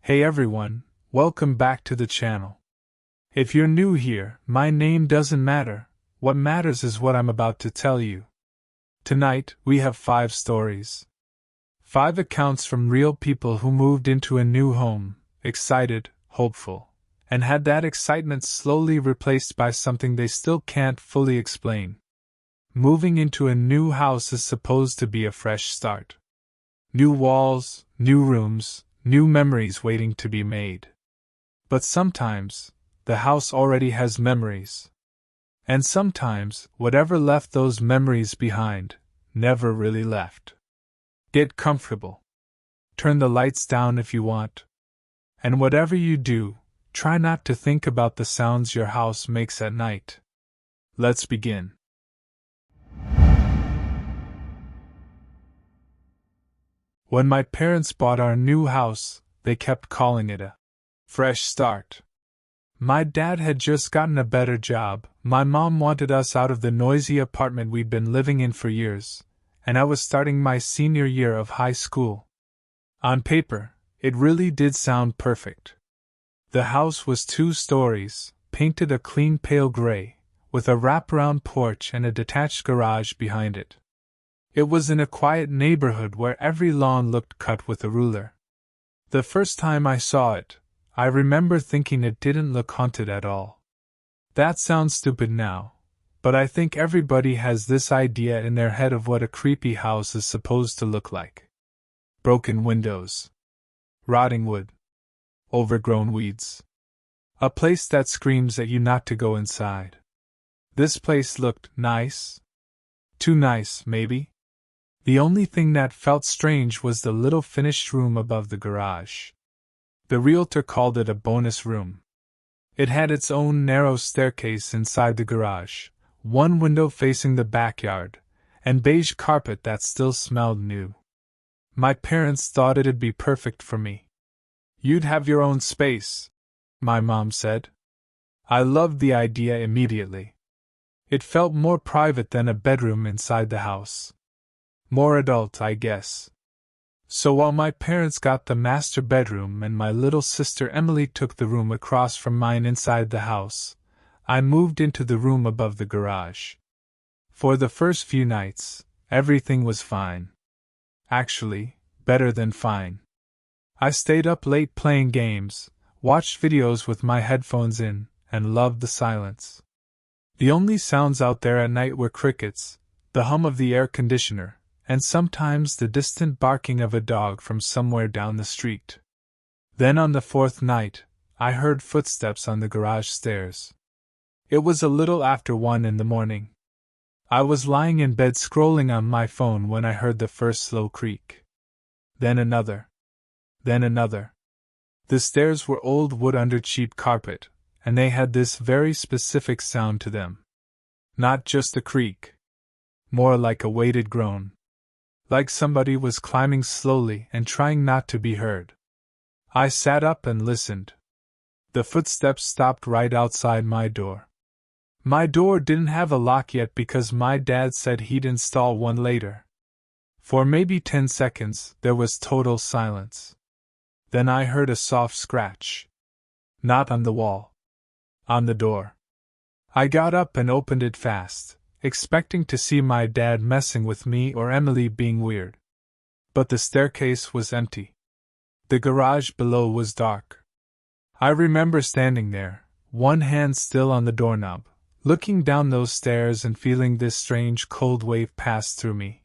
Hey everyone, welcome back to the channel. If you're new here, my name doesn't matter, what matters is what I'm about to tell you. Tonight, we have 5 stories. 5 accounts from real people who moved into a new home, excited, hopeful, and had that excitement slowly replaced by something they still can't fully explain. Moving into a new house is supposed to be a fresh start. New walls, new rooms, new memories waiting to be made. But sometimes, the house already has memories. And sometimes, whatever left those memories behind, never really left. Get comfortable. Turn the lights down if you want. And whatever you do, try not to think about the sounds your house makes at night. Let's begin. When my parents bought our new house, they kept calling it a fresh start. My dad had just gotten a better job, my mom wanted us out of the noisy apartment we'd been living in for years, and I was starting my senior year of high school. On paper, it really did sound perfect. The house was 2 stories, painted a clean pale gray, with a wraparound porch and a detached garage behind it. It was in a quiet neighborhood where every lawn looked cut with a ruler. The first time I saw it, I remember thinking it didn't look haunted at all. That sounds stupid now, but I think everybody has this idea in their head of what a creepy house is supposed to look like. Broken windows, rotting wood, overgrown weeds. A place that screams at you not to go inside. This place looked nice. Too nice, maybe? The only thing that felt strange was the little finished room above the garage. The realtor called it a bonus room. It had its own narrow staircase inside the garage, 1 window facing the backyard, and beige carpet that still smelled new. My parents thought it'd be perfect for me. You'd have your own space, my mom said. I loved the idea immediately. It felt more private than a bedroom inside the house. More adult, I guess. So while my parents got the master bedroom and my little sister Emily took the room across from mine inside the house, I moved into the room above the garage. For the first few nights, everything was fine. Actually, better than fine. I stayed up late playing games, watched videos with my headphones in, and loved the silence. The only sounds out there at night were crickets, the hum of the air conditioner, and sometimes the distant barking of a dog from somewhere down the street. Then on the 4th night, I heard footsteps on the garage stairs. It was a little after 1 in the morning. I was lying in bed scrolling on my phone when I heard the first slow creak. Then another. Then another. The stairs were old wood under cheap carpet, and they had this very specific sound to them. Not just a creak. More like a weighted groan. Like somebody was climbing slowly and trying not to be heard. I sat up and listened. The footsteps stopped right outside my door. My door didn't have a lock yet because my dad said he'd install one later. For maybe 10 seconds, there was total silence. Then I heard a soft scratch. Not on the wall. On the door. I got up and opened it fast, expecting to see my dad messing with me or Emily being weird. But the staircase was empty. The garage below was dark. I remember standing there, one hand still on the doorknob, looking down those stairs and feeling this strange cold wave pass through me.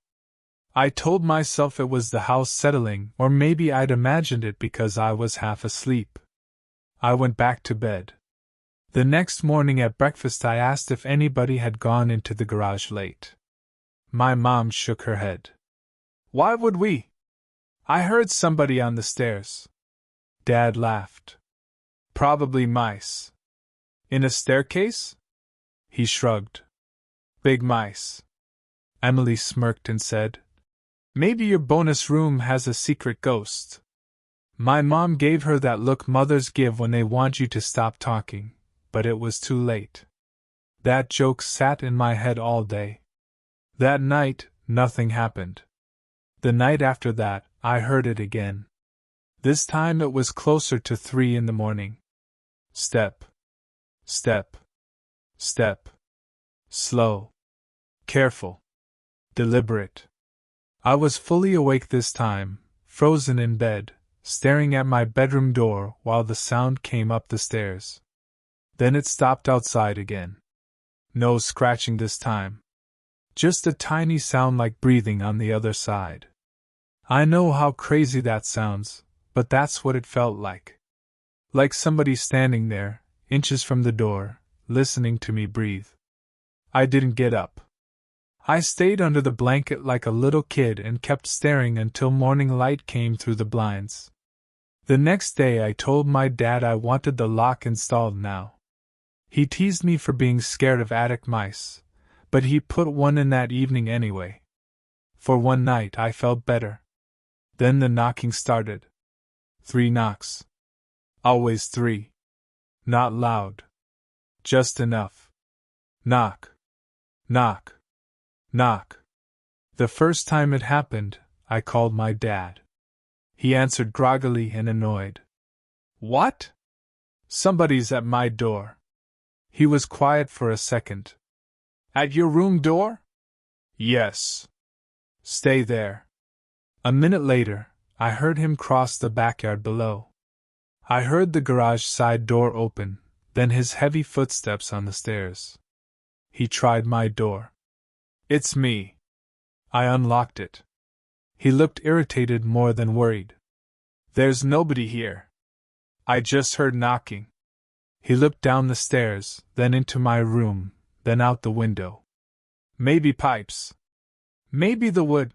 I told myself it was the house settling, or maybe I'd imagined it because I was half asleep. I went back to bed. The next morning at breakfast I asked if anybody had gone into the garage late. My mom shook her head. Why would we? I heard somebody on the stairs. Dad laughed. Probably mice. In a staircase? He shrugged. Big mice. Emily smirked and said, Maybe your bonus room has a secret ghost. My mom gave her that look mothers give when they want you to stop talking. But it was too late. That joke sat in my head all day. That night, nothing happened. The night after that, I heard it again. This time it was closer to 3 in the morning. Step. Step. Step. Slow. Careful. Deliberate. I was fully awake this time, frozen in bed, staring at my bedroom door while the sound came up the stairs. Then it stopped outside again. No scratching this time. Just a tiny sound like breathing on the other side. I know how crazy that sounds, but that's what it felt like. Like somebody standing there, inches from the door, listening to me breathe. I didn't get up. I stayed under the blanket like a little kid and kept staring until morning light came through the blinds. The next day I told my dad I wanted the lock installed now. He teased me for being scared of attic mice, but he put one in that evening anyway. For one night I felt better. Then the knocking started. 3 knocks. Always 3. Not loud. Just enough. Knock. Knock. Knock. The first time it happened, I called my dad. He answered groggily and annoyed. What? Somebody's at my door. He was quiet for a second. At your room door? Yes. Stay there. A minute later, I heard him cross the backyard below. I heard the garage side door open, then his heavy footsteps on the stairs. He tried my door. It's me. I unlocked it. He looked irritated more than worried. There's nobody here. I just heard knocking. He looked down the stairs, then into my room, then out the window. Maybe pipes. Maybe the wood.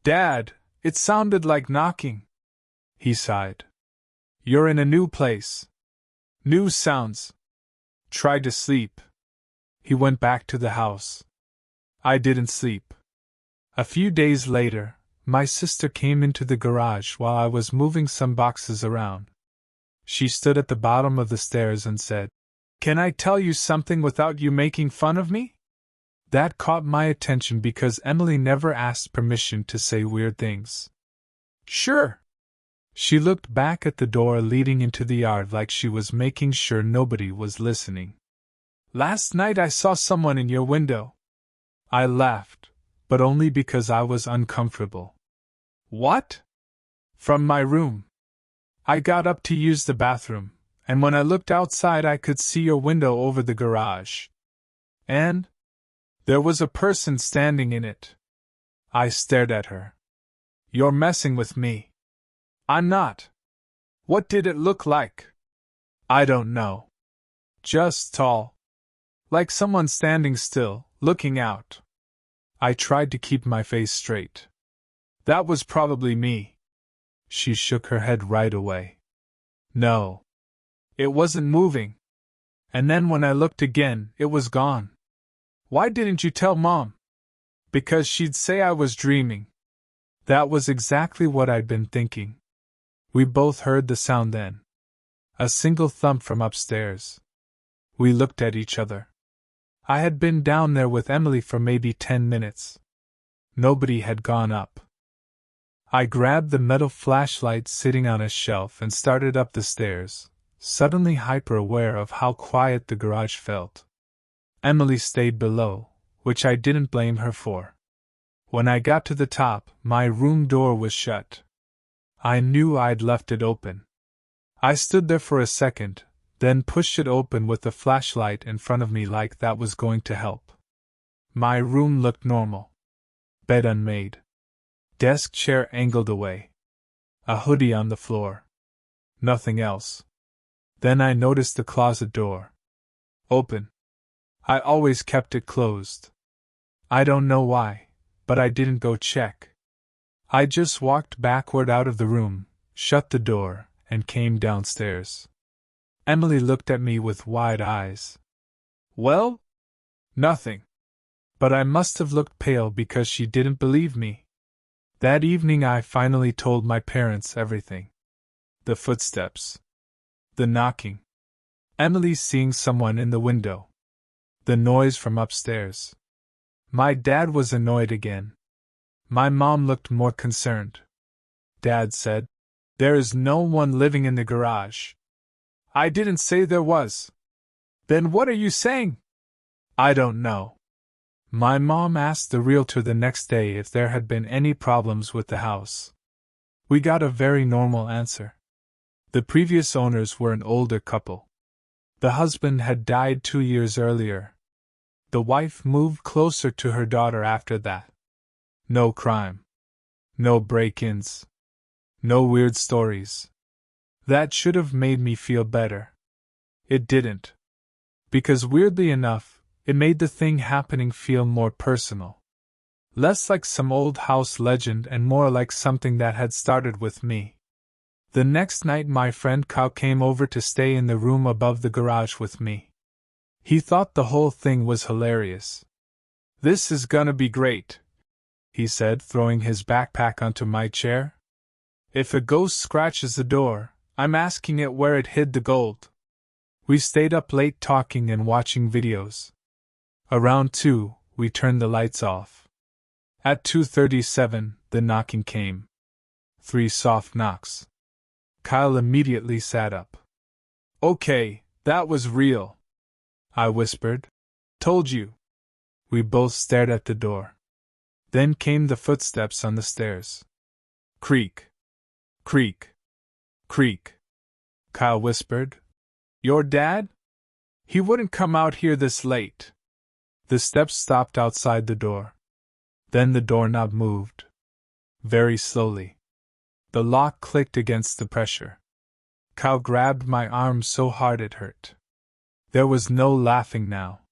Dad, it sounded like knocking. He sighed. You're in a new place. New sounds. Try to sleep. He went back to the house. I didn't sleep. A few days later, my sister came into the garage while I was moving some boxes around. She stood at the bottom of the stairs and said, Can I tell you something without you making fun of me? That caught my attention because Emily never asked permission to say weird things. Sure. She looked back at the door leading into the yard like she was making sure nobody was listening. Last night I saw someone in your window. I laughed, but only because I was uncomfortable. What? From my room. I got up to use the bathroom, and when I looked outside I could see your window over the garage. And there was a person standing in it. I stared at her. You're messing with me. I'm not. What did it look like? I don't know. Just tall. Like someone standing still, looking out. I tried to keep my face straight. That was probably me. She shook her head right away. No. It wasn't moving. And then when I looked again, it was gone. Why didn't you tell Mom? Because she'd say I was dreaming. That was exactly what I'd been thinking. We both heard the sound then. A single thump from upstairs. We looked at each other. I had been down there with Emily for maybe 10 minutes. Nobody had gone up. I grabbed the metal flashlight sitting on a shelf and started up the stairs, suddenly hyper-aware of how quiet the garage felt. Emily stayed below, which I didn't blame her for. When I got to the top, my room door was shut. I knew I'd left it open. I stood there for a second, then pushed it open with the flashlight in front of me like that was going to help. My room looked normal. Bed unmade. Desk chair angled away. A hoodie on the floor. Nothing else. Then I noticed the closet door. Open. I always kept it closed. I don't know why, but I didn't go check. I just walked backward out of the room, shut the door, and came downstairs. Emily looked at me with wide eyes. Well? Nothing. But I must have looked pale because she didn't believe me. That evening I finally told my parents everything. The footsteps. The knocking. Emily seeing someone in the window. The noise from upstairs. My dad was annoyed again. My mom looked more concerned. Dad said, There is no one living in the garage. I didn't say there was. Then what are you saying? I don't know. My mom asked the realtor the next day if there had been any problems with the house. We got a very normal answer. The previous owners were an older couple. The husband had died 2 years earlier. The wife moved closer to her daughter after that. No crime. No break-ins. No weird stories. That should have made me feel better. It didn't. Because weirdly enough, it made the thing happening feel more personal. Less like some old house legend and more like something that had started with me. The next night my friend Kyle came over to stay in the room above the garage with me. He thought the whole thing was hilarious. "This is gonna be great," he said, throwing his backpack onto my chair. "If a ghost scratches the door, I'm asking it where it hid the gold." We stayed up late talking and watching videos. Around 2, we turned the lights off. At 2:37, the knocking came. 3 soft knocks. Kyle immediately sat up. "Okay, that was real," I whispered. "Told you." We both stared at the door. Then came the footsteps on the stairs. Creak. Creak. Creak. Kyle whispered. "Your dad? He wouldn't come out here this late." The steps stopped outside the door. Then the doorknob moved. Very slowly. The lock clicked against the pressure. Kyle grabbed my arm so hard it hurt. There was no laughing now.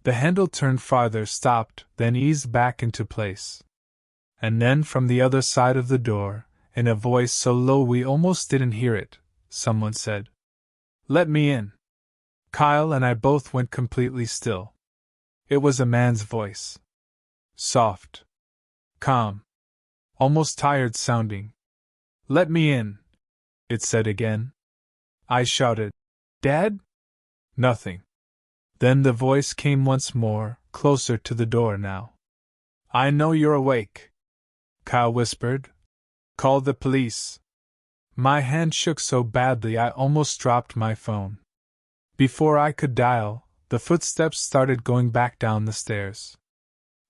The handle turned farther, stopped, then eased back into place. And then from the other side of the door, in a voice so low we almost didn't hear it, someone said, "Let me in." Kyle and I both went completely still. It was a man's voice. Soft. Calm. Almost tired sounding. "Let me in," it said again. I shouted, "Dad?" Nothing. Then the voice came once more, closer to the door now. "I know you're awake," Kyle whispered. "Call the police." My hand shook so badly I almost dropped my phone. Before I could dial, the footsteps started going back down the stairs.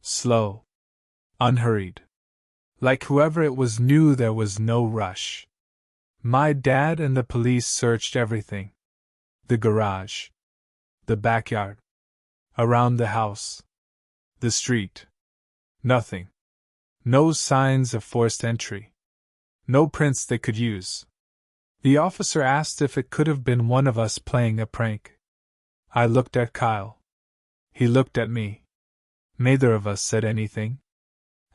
Slow. Unhurried. Like whoever it was knew there was no rush. My dad and the police searched everything. The garage. The backyard. Around the house. The street. Nothing. No signs of forced entry. No prints they could use. The officer asked if it could have been one of us playing a prank. I looked at Kyle. He looked at me. Neither of us said anything.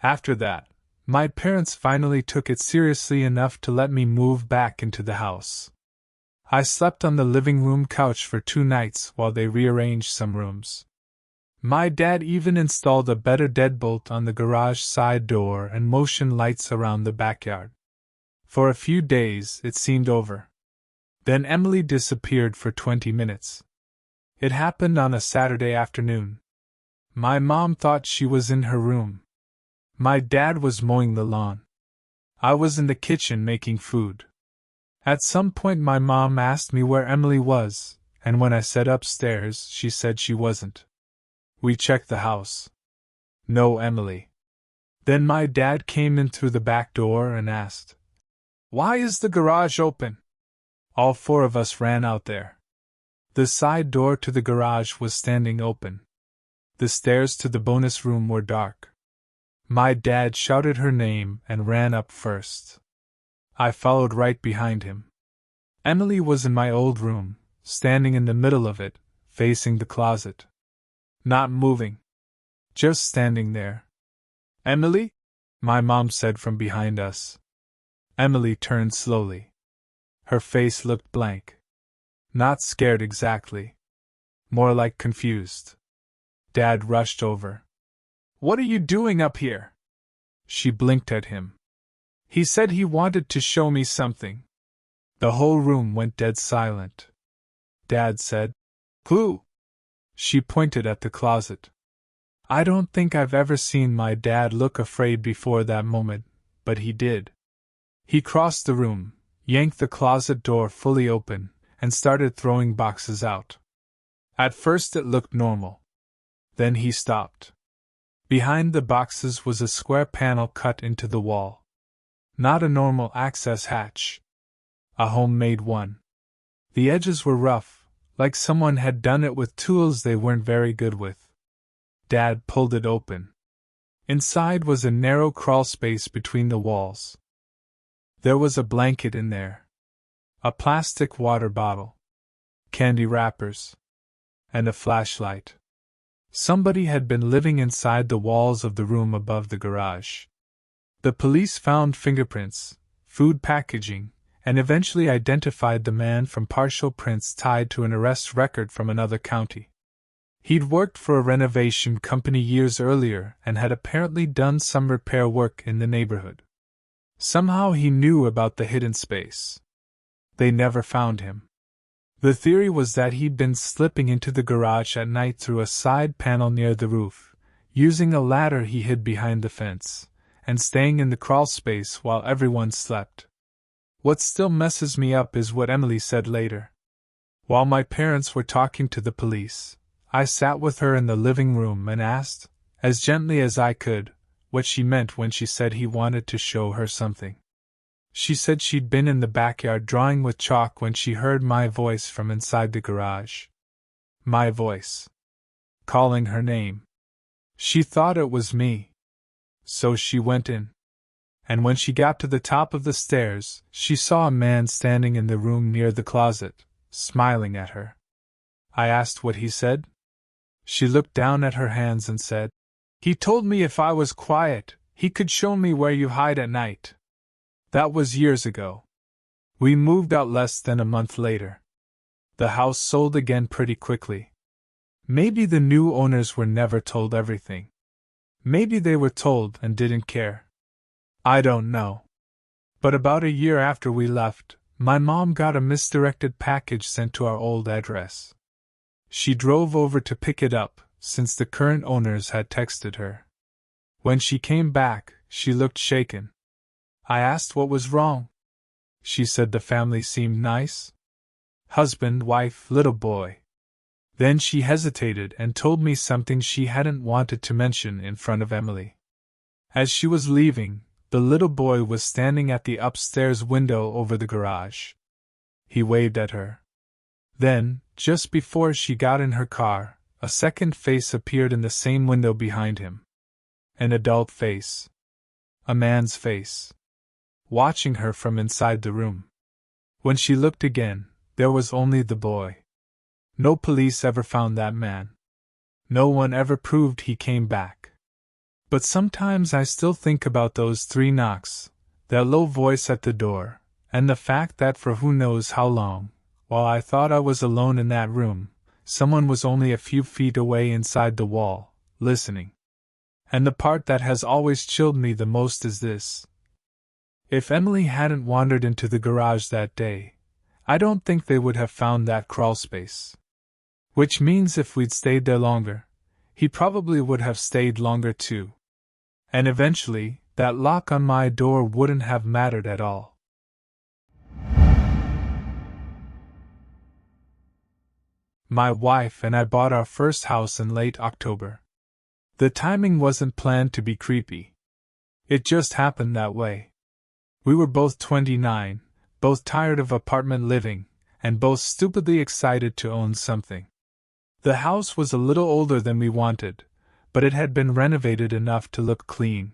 After that, my parents finally took it seriously enough to let me move back into the house. I slept on the living room couch for 2 nights while they rearranged some rooms. My dad even installed a better deadbolt on the garage side door and motion lights around the backyard. For a few days it seemed over. Then Emily disappeared for 20 minutes. It happened on a Saturday afternoon. My mom thought she was in her room. My dad was mowing the lawn. I was in the kitchen making food. At some point my mom asked me where Emily was, and when I said upstairs, she said she wasn't. We checked the house. No Emily. Then my dad came in through the back door and asked, "Why is the garage open?" All 4 of us ran out there. The side door to the garage was standing open. The stairs to the bonus room were dark. My dad shouted her name and ran up first. I followed right behind him. Emily was in my old room, standing in the middle of it, facing the closet. Not moving. Just standing there. "Emily?" my mom said from behind us. Emily turned slowly. Her face looked blank. Not scared exactly. More like confused. Dad rushed over. "What are you doing up here?" She blinked at him. "He said he wanted to show me something." The whole room went dead silent. Dad said, "Clue." She pointed at the closet. I don't think I've ever seen my dad look afraid before that moment, but he did. He crossed the room, yanked the closet door fully open, and started throwing boxes out. At first it looked normal. Then he stopped. Behind the boxes was a square panel cut into the wall. Not a normal access hatch. A homemade one. The edges were rough, like someone had done it with tools they weren't very good with. Dad pulled it open. Inside was a narrow crawl space between the walls. There was a blanket in there. A plastic water bottle. Candy wrappers. And a flashlight. Somebody had been living inside the walls of the room above the garage. The police found fingerprints, food packaging, and eventually identified the man from partial prints tied to an arrest record from another county. He'd worked for a renovation company years earlier and had apparently done some repair work in the neighborhood. Somehow he knew about the hidden space. They never found him. The theory was that he'd been slipping into the garage at night through a side panel near the roof, using a ladder he hid behind the fence, and staying in the crawl space while everyone slept. What still messes me up is what Emily said later. While my parents were talking to the police, I sat with her in the living room and asked, as gently as I could, what she meant when she said he wanted to show her something. She said she'd been in the backyard drawing with chalk when she heard my voice from inside the garage. My voice. Calling her name. She thought it was me. So she went in. And when she got to the top of the stairs, she saw a man standing in the room near the closet, smiling at her. I asked what he said. She looked down at her hands and said, "He told me if I was quiet, he could show me where you hide at night." That was years ago. We moved out less than a month later. The house sold again pretty quickly. Maybe the new owners were never told everything. Maybe they were told and didn't care. I don't know. But about a year after we left, my mom got a misdirected package sent to our old address. She drove over to pick it up, since the current owners had texted her. When she came back, she looked shaken. I asked what was wrong. She said the family seemed nice. Husband, wife, little boy. Then she hesitated and told me something she hadn't wanted to mention in front of Emily. As she was leaving, the little boy was standing at the upstairs window over the garage. He waved at her. Then, just before she got in her car, a second face appeared in the same window behind him. An adult face. A man's face. Watching her from inside the room. When she looked again, there was only the boy. No police ever found that man. No one ever proved he came back. But sometimes I still think about those 3 knocks, that low voice at the door, and the fact that for who knows how long, while I thought I was alone in that room, someone was only a few feet away inside the wall, listening. And the part that has always chilled me the most is this. If Emily hadn't wandered into the garage that day, I don't think they would have found that crawl space. Which means if we'd stayed there longer, he probably would have stayed longer too. And eventually, that lock on my door wouldn't have mattered at all. My wife and I bought our first house in late October. The timing wasn't planned to be creepy. It just happened that way. We were both 29, both tired of apartment living, and both stupidly excited to own something. The house was a little older than we wanted, but it had been renovated enough to look clean.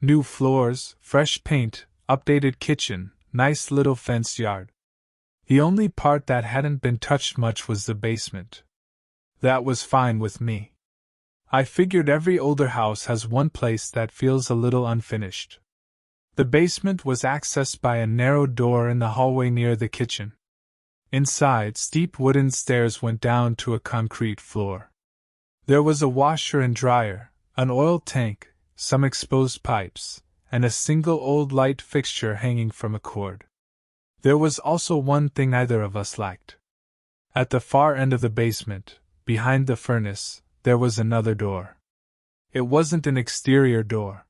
New floors, fresh paint, updated kitchen, nice little fenced yard. The only part that hadn't been touched much was the basement. That was fine with me. I figured every older house has one place that feels a little unfinished. The basement was accessed by a narrow door in the hallway near the kitchen. Inside, steep wooden stairs went down to a concrete floor. There was a washer and dryer, an oil tank, some exposed pipes, and a single old light fixture hanging from a cord. There was also one thing neither of us liked. At the far end of the basement, behind the furnace, there was another door. It wasn't an exterior door.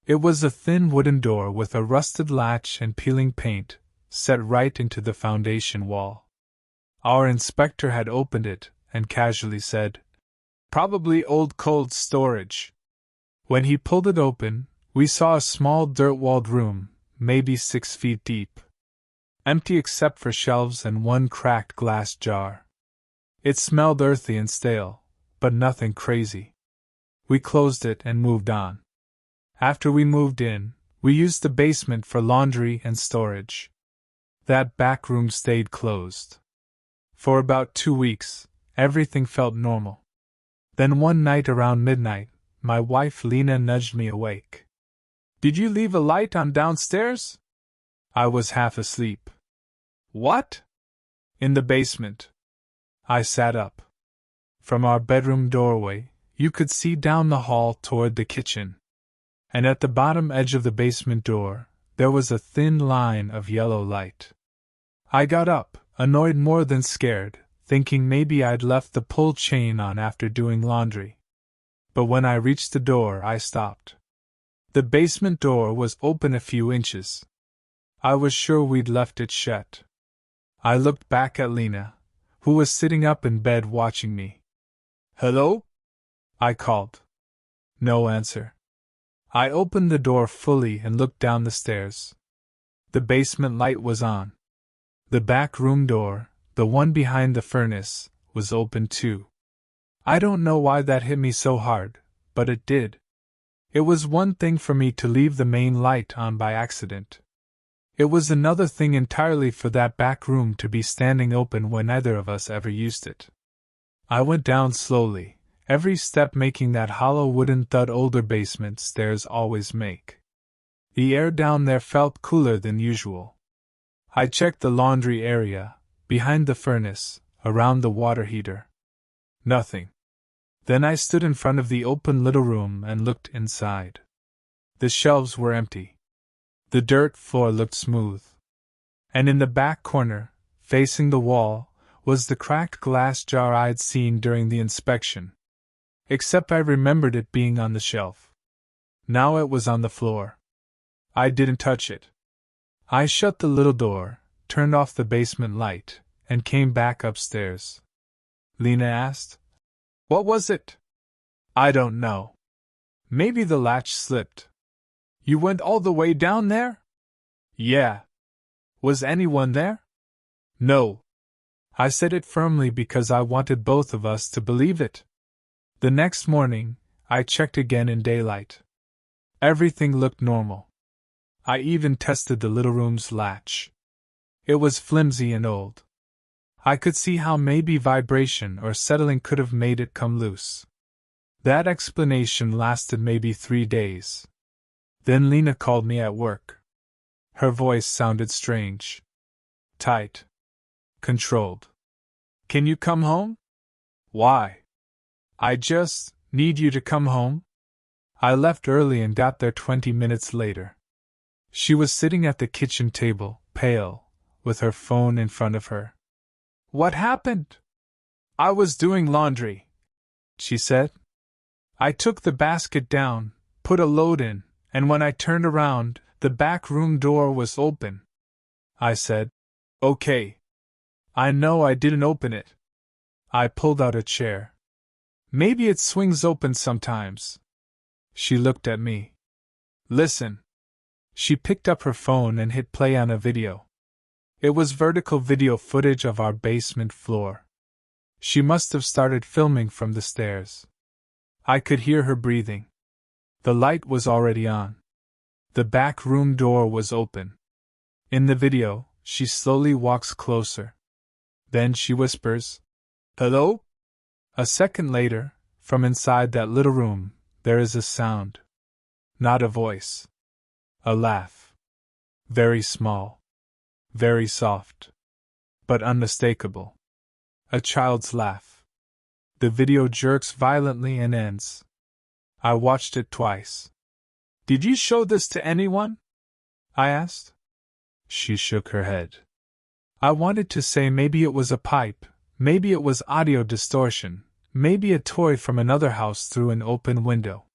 It was a thin wooden door with a rusted latch and peeling paint, set right into the foundation wall. Our inspector had opened it and casually said, "Probably old cold storage." When he pulled it open, we saw a small dirt-walled room, maybe 6 feet deep. Empty except for shelves and one cracked glass jar. It smelled earthy and stale, but nothing crazy. We closed it and moved on. After we moved in, we used the basement for laundry and storage. That back room stayed closed. For about 2 weeks, everything felt normal. Then one night around midnight, my wife Lena nudged me awake. "Did you leave a light on downstairs?" I was half asleep. "What?" "In the basement." I sat up. From our bedroom doorway, you could see down the hall toward the kitchen. And at the bottom edge of the basement door, there was a thin line of yellow light. I got up, annoyed more than scared, thinking maybe I'd left the pull chain on after doing laundry. But when I reached the door, I stopped. The basement door was open a few inches. I was sure we'd left it shut. I looked back at Lena, who was sitting up in bed watching me. "Hello?" I called. No answer. I opened the door fully and looked down the stairs. The basement light was on. The back room door, the one behind the furnace, was open too. I don't know why that hit me so hard, but it did. It was one thing for me to leave the main light on by accident. It was another thing entirely for that back room to be standing open when neither of us ever used it. I went down slowly, every step making that hollow wooden thud older basement stairs always make. The air down there felt cooler than usual. I checked the laundry area, behind the furnace, around the water heater. Nothing. Then I stood in front of the open little room and looked inside. The shelves were empty. The dirt floor looked smooth. And in the back corner, facing the wall, was the cracked glass jar I'd seen during the inspection. Except I remembered it being on the shelf. Now it was on the floor. I didn't touch it. I shut the little door, turned off the basement light, and came back upstairs. Lena asked, "What was it?" "I don't know. Maybe the latch slipped." "You went all the way down there?" "Yeah." "Was anyone there?" "No." I said it firmly because I wanted both of us to believe it. The next morning, I checked again in daylight. Everything looked normal. I even tested the little room's latch. It was flimsy and old. I could see how maybe vibration or settling could have made it come loose. That explanation lasted maybe 3 days. Then Lena called me at work. Her voice sounded strange. Tight. Controlled. "Can you come home?" "Why?" "I just need you to come home." I left early and got there 20 minutes later. She was sitting at the kitchen table, pale, with her phone in front of her. "What happened?" "I was doing laundry," she said. "I took the basket down, put a load in, and when I turned around, the back room door was open." I said, "Okay. I know I didn't open it." I pulled out a chair. "Maybe it swings open sometimes." She looked at me. "Listen." She picked up her phone and hit play on a video. It was vertical video footage of our basement floor. She must have started filming from the stairs. I could hear her breathing. The light was already on. The back room door was open. In the video, she slowly walks closer. Then she whispers, "Hello?" A second later, from inside that little room, there is a sound. Not a voice. A laugh. Very small. Very soft. But unmistakable. A child's laugh. The video jerks violently and ends. I watched it twice. "Did you show this to anyone?" I asked. She shook her head. I wanted to say maybe it was a pipe, maybe it was audio distortion, maybe a toy from another house through an open window.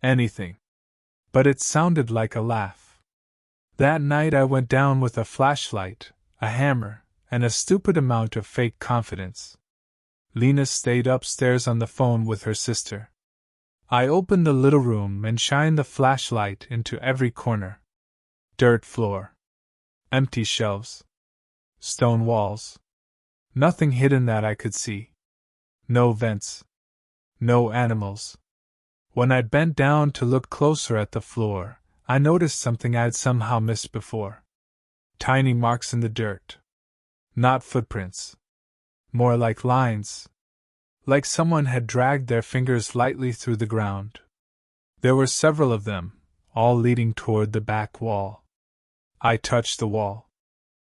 Anything. But it sounded like a laugh. That night I went down with a flashlight, a hammer, and a stupid amount of fake confidence. Lena stayed upstairs on the phone with her sister. I opened the little room and shined the flashlight into every corner. Dirt floor. Empty shelves. Stone walls. Nothing hidden that I could see. No vents. No animals. When I bent down to look closer at the floor, I noticed something I'd somehow missed before. Tiny marks in the dirt. Not footprints. More like lines. Like someone had dragged their fingers lightly through the ground. There were several of them, all leading toward the back wall. I touched the wall.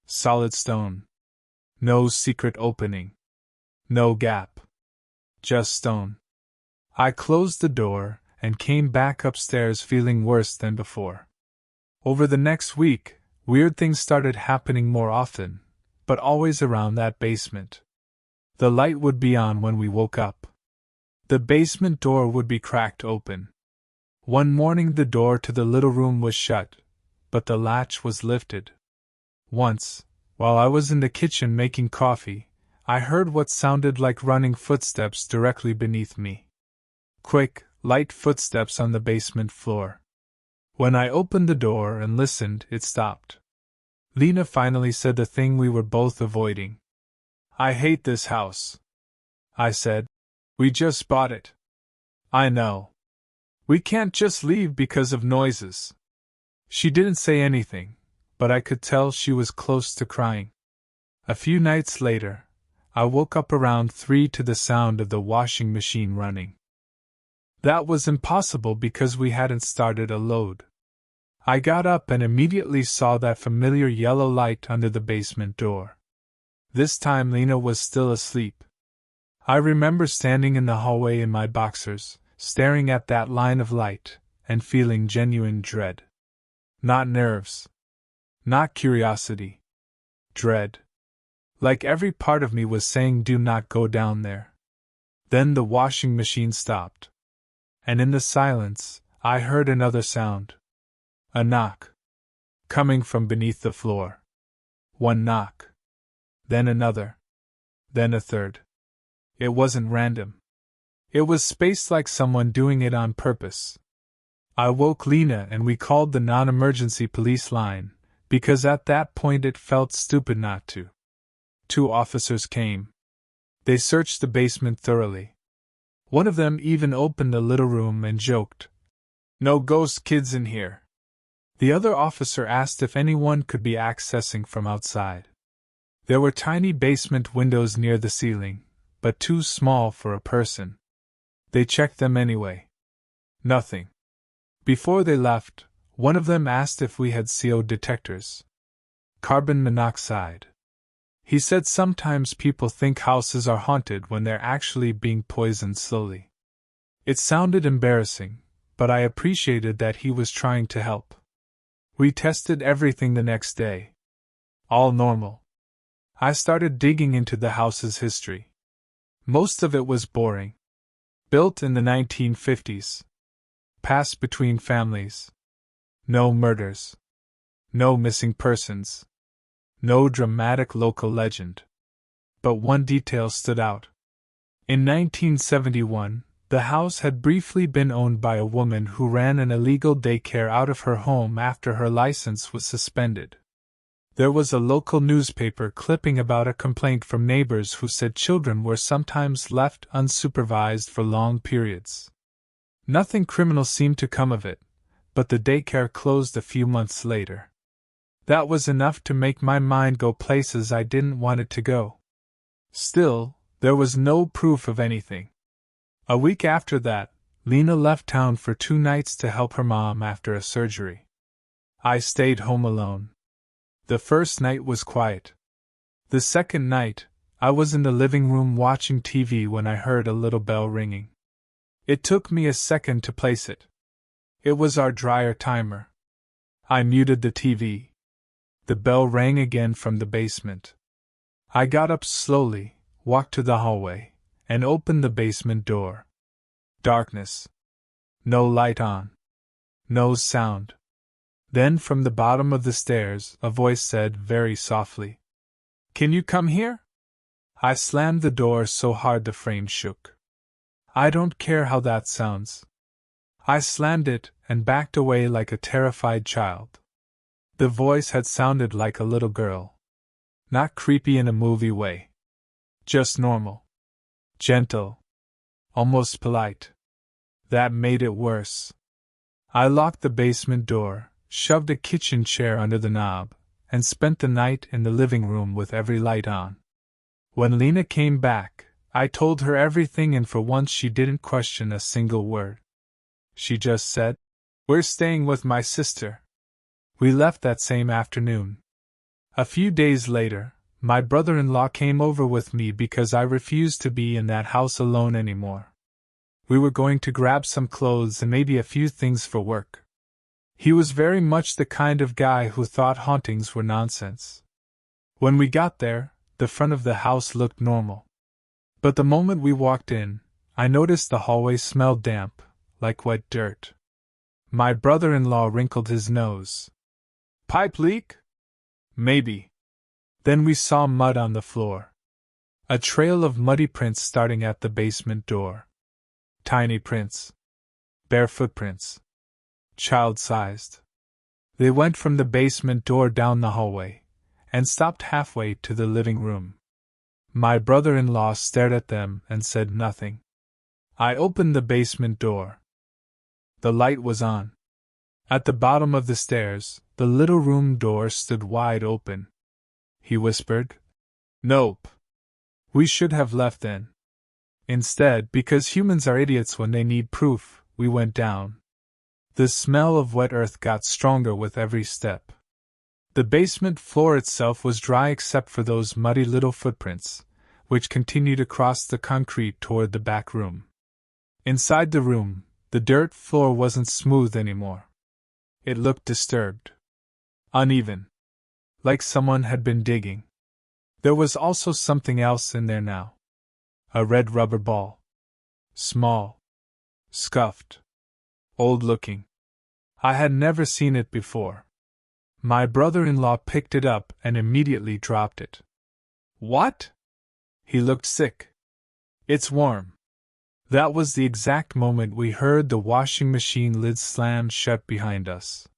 Solid stone. No secret opening. No gap. Just stone. I closed the door and came back upstairs feeling worse than before. Over the next week, weird things started happening more often, but always around that basement. The light would be on when we woke up. The basement door would be cracked open. One morning the door to the little room was shut, but the latch was lifted. Once, while I was in the kitchen making coffee, I heard what sounded like running footsteps directly beneath me. Quick, light footsteps on the basement floor. When I opened the door and listened, it stopped. Lena finally said the thing we were both avoiding. "I hate this house," I said. "We just bought it." "I know. We can't just leave because of noises." She didn't say anything, but I could tell she was close to crying. A few nights later, I woke up around 3 to the sound of the washing machine running. That was impossible because we hadn't started a load. I got up and immediately saw that familiar yellow light under the basement door. This time Lena was still asleep. I remember standing in the hallway in my boxers, staring at that line of light, and feeling genuine dread. Not nerves. Not curiosity. Dread. Like every part of me was saying, "Do not go down there." Then the washing machine stopped. And in the silence, I heard another sound. A knock. Coming from beneath the floor. One knock. Then another. Then a third. It wasn't random. It was spaced like someone doing it on purpose. I woke Lena and we called the non-emergency police line, because at that point it felt stupid not to. 2 officers came. They searched the basement thoroughly. One of them even opened the little room and joked, "No ghost kids in here." The other officer asked if anyone could be accessing from outside. There were tiny basement windows near the ceiling, but too small for a person. They checked them anyway. Nothing. Before they left, one of them asked if we had CO detectors. Carbon monoxide. He said sometimes people think houses are haunted when they're actually being poisoned slowly. It sounded embarrassing, but I appreciated that he was trying to help. We tested everything the next day. All normal. I started digging into the house's history. Most of it was boring. Built in the 1950s. Passed between families. No murders. No missing persons. No dramatic local legend. But one detail stood out. In 1971, the house had briefly been owned by a woman who ran an illegal daycare out of her home after her license was suspended. There was a local newspaper clipping about a complaint from neighbors who said children were sometimes left unsupervised for long periods. Nothing criminal seemed to come of it, but the daycare closed a few months later. That was enough to make my mind go places I didn't want it to go. Still, there was no proof of anything. A week after that, Lena left town for 2 nights to help her mom after a surgery. I stayed home alone. The first night was quiet. The second night, I was in the living room watching TV when I heard a little bell ringing. It took me a second to place it. It was our dryer timer. I muted the TV. The bell rang again from the basement. I got up slowly, walked to the hallway, and opened the basement door. Darkness. No light on. No sound. Then from the bottom of the stairs, a voice said very softly, "Can you come here?" I slammed the door so hard the frame shook. I don't care how that sounds. I slammed it and backed away like a terrified child. The voice had sounded like a little girl. Not creepy in a movie way. Just normal. Gentle. Almost polite. That made it worse. I locked the basement door, shoved a kitchen chair under the knob, and spent the night in the living room with every light on. When Lena came back, I told her everything, and for once she didn't question a single word. She just said, "We're staying with my sister." We left that same afternoon. A few days later, my brother-in-law came over with me because I refused to be in that house alone anymore. We were going to grab some clothes and maybe a few things for work. He was very much the kind of guy who thought hauntings were nonsense. When we got there, the front of the house looked normal. But the moment we walked in, I noticed the hallway smelled damp, like wet dirt. My brother-in-law wrinkled his nose. "Pipe leak?" "Maybe." Then we saw mud on the floor. A trail of muddy prints starting at the basement door. Tiny prints. Bare footprints. Child-sized. They went from the basement door down the hallway, and stopped halfway to the living room. My brother-in-law stared at them and said nothing. I opened the basement door. The light was on. At the bottom of the stairs, the little room door stood wide open. He whispered, "Nope. We should have left then." Instead, because humans are idiots when they need proof, we went down. The smell of wet earth got stronger with every step. The basement floor itself was dry except for those muddy little footprints, which continued across the concrete toward the back room. Inside the room, the dirt floor wasn't smooth anymore. It looked disturbed. Uneven. Like someone had been digging. There was also something else in there now. A red rubber ball. Small. Scuffed. Old-looking. I had never seen it before. My brother-in-law picked it up and immediately dropped it. "What?" He looked sick. "It's warm." That was the exact moment we heard the washing machine lid slam shut behind us.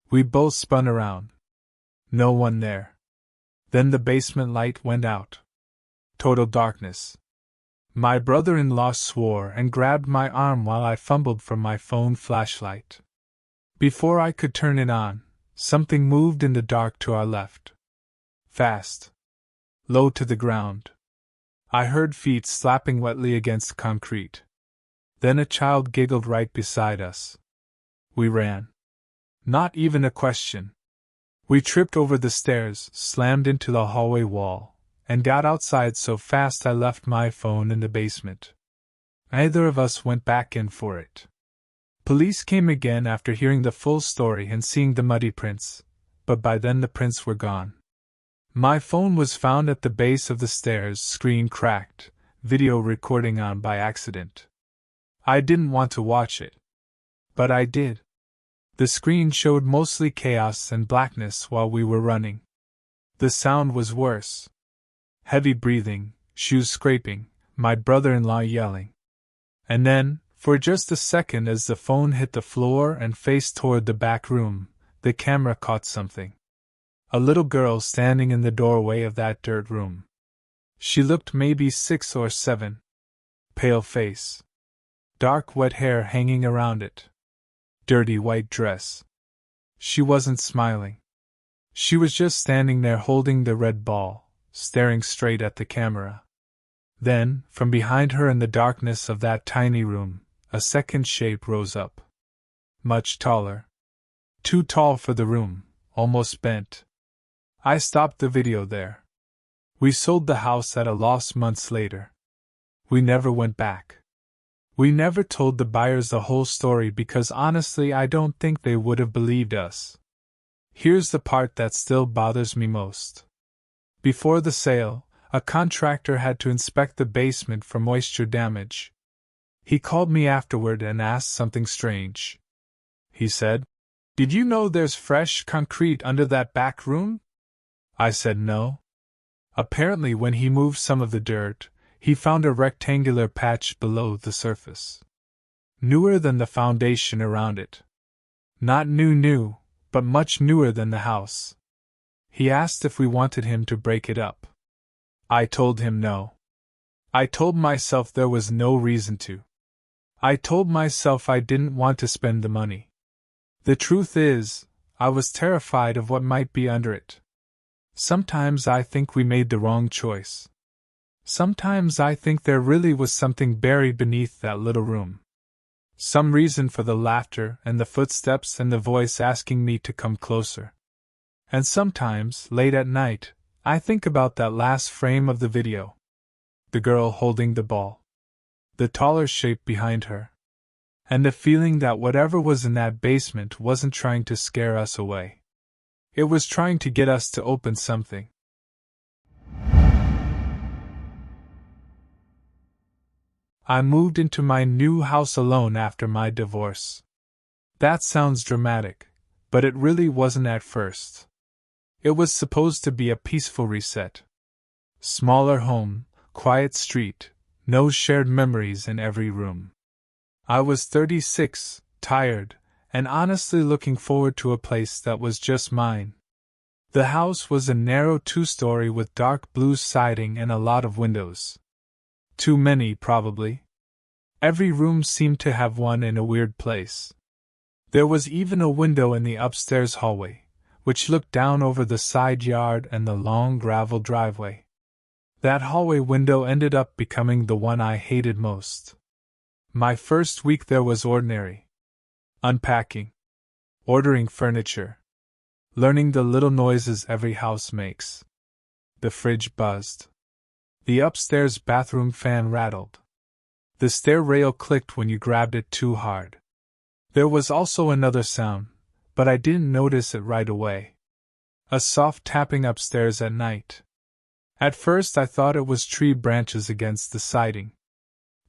We both spun around. No one there. Then the basement light went out. Total darkness. My brother-in-law swore and grabbed my arm while I fumbled for my phone flashlight. Before I could turn it on, something moved in the dark to our left. Fast. Low to the ground. I heard feet slapping wetly against concrete. Then a child giggled right beside us. We ran. Not even a question. We tripped over the stairs, slammed into the hallway wall, and got outside so fast I left my phone in the basement. Neither of us went back in for it. Police came again after hearing the full story and seeing the muddy prints, but by then the prints were gone. My phone was found at the base of the stairs, screen cracked, video recording on by accident. I didn't want to watch it. But I did. The screen showed mostly chaos and blackness while we were running. The sound was worse. Heavy breathing, shoes scraping, my brother-in-law yelling. And then, for just a second as the phone hit the floor and faced toward the back room, the camera caught something. A little girl standing in the doorway of that dirt room. She looked maybe 6 or 7. Pale face. Dark wet hair hanging around it. Dirty white dress. She wasn't smiling. She was just standing there holding the red ball, staring straight at the camera. Then, from behind her in the darkness of that tiny room, a second shape rose up. Much taller. Too tall for the room, almost bent. I stopped the video there. We sold the house at a loss months later. We never went back. We never told the buyers the whole story because honestly I don't think they would have believed us. Here's the part that still bothers me most. Before the sale, a contractor had to inspect the basement for moisture damage. He called me afterward and asked something strange. He said, Did you know there's fresh concrete under that back room? I said no. Apparently, when he moved some of the dirt, he found a rectangular patch below the surface. Newer than the foundation around it. Not new, but much newer than the house. He asked if we wanted him to break it up. I told him no. I told myself there was no reason to. I told myself I didn't want to spend the money. The truth is, I was terrified of what might be under it. Sometimes I think we made the wrong choice. Sometimes I think there really was something buried beneath that little room. Some reason for the laughter and the footsteps and the voice asking me to come closer. And sometimes, late at night, I think about that last frame of the video. The girl holding the ball. The taller shape behind her. And the feeling that whatever was in that basement wasn't trying to scare us away. It was trying to get us to open something. I moved into my new house alone after my divorce. That sounds dramatic, but it really wasn't at first. It was supposed to be a peaceful reset. Smaller home, quiet street, no shared memories in every room. I was 36, tired, and honestly looking forward to a place that was just mine. The house was a narrow 2-story with dark blue siding and a lot of windows. Too many, probably. Every room seemed to have one in a weird place. There was even a window in the upstairs hallway, which looked down over the side yard and the long gravel driveway. That hallway window ended up becoming the one I hated most. My first week there was ordinary. Unpacking. Ordering furniture. Learning the little noises every house makes. The fridge buzzed. The upstairs bathroom fan rattled. The stair rail clicked when you grabbed it too hard. There was also another sound, but I didn't notice it right away. A soft tapping upstairs at night. At first I thought it was tree branches against the siding.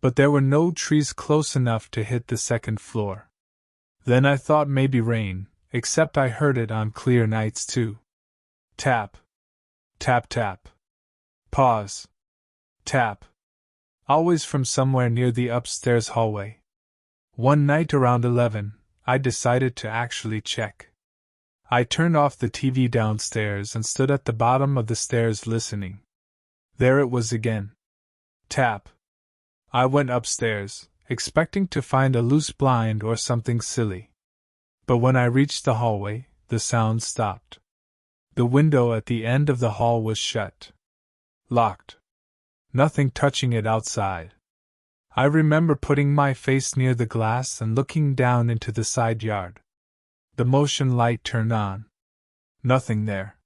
But there were no trees close enough to hit the second floor. Then I thought maybe rain, except I heard it on clear nights too. Tap. Tap tap. Pause. Tap. Always from somewhere near the upstairs hallway. One night around 11, I decided to actually check. I turned off the TV downstairs and stood at the bottom of the stairs listening. There it was again. Tap. I went upstairs, expecting to find a loose blind or something silly. But when I reached the hallway, the sound stopped. The window at the end of the hall was shut. Locked. Nothing touching it outside. I remember putting my face near the glass and looking down into the side yard. The motion light turned on. Nothing there.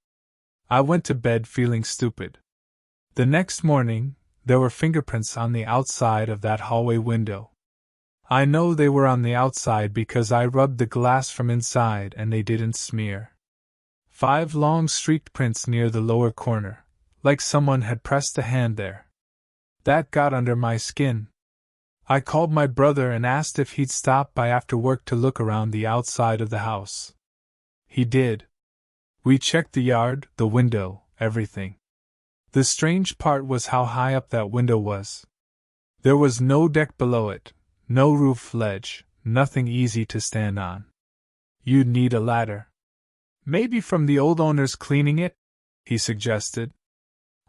I went to bed feeling stupid. The next morning, there were fingerprints on the outside of that hallway window. I know they were on the outside because I rubbed the glass from inside and they didn't smear. 5 long streaked prints near the lower corner, like someone had pressed a hand there. That got under my skin. I called my brother and asked if he'd stop by after work to look around the outside of the house. He did. We checked the yard, the window, everything. The strange part was how high up that window was. There was no deck below it, no roof ledge, nothing easy to stand on. You'd need a ladder. Maybe from the old owners cleaning it, he suggested.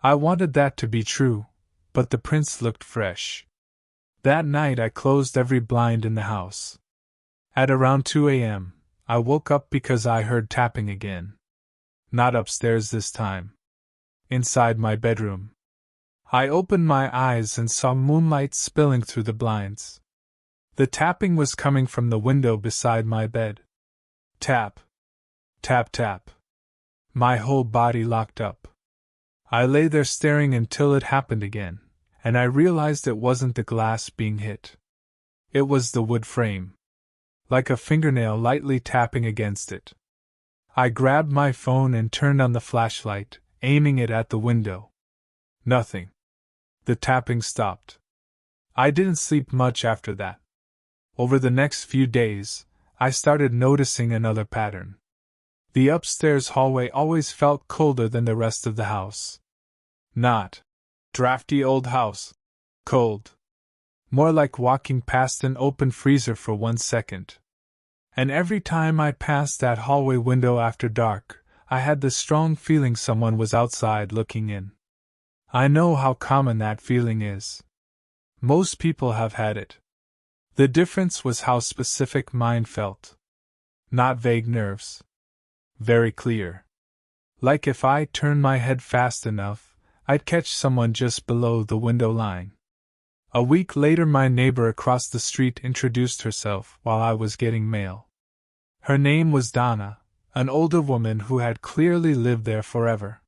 I wanted that to be true, but the prints looked fresh. That night I closed every blind in the house. At around 2 a.m., I woke up because I heard tapping again. Not upstairs this time. Inside my bedroom. I opened my eyes and saw moonlight spilling through the blinds. The tapping was coming from the window beside my bed. Tap. Tap tap. My whole body locked up. I lay there staring until it happened again, and I realized it wasn't the glass being hit. It was the wood frame. Like a fingernail lightly tapping against it. I grabbed my phone and turned on the flashlight, aiming it at the window. Nothing. The tapping stopped. I didn't sleep much after that. Over the next few days, I started noticing another pattern. The upstairs hallway always felt colder than the rest of the house. Not drafty old house. Cold. More like walking past an open freezer for 1 second. And every time I passed that hallway window after dark, I had the strong feeling someone was outside looking in. I know how common that feeling is. Most people have had it. The difference was how specific mine felt. Not vague nerves. Very clear. Like if I turned my head fast enough, I'd catch someone just below the window line. A week later, my neighbor across the street introduced herself while I was getting mail. Her name was Donna, an older woman who had clearly lived there forever.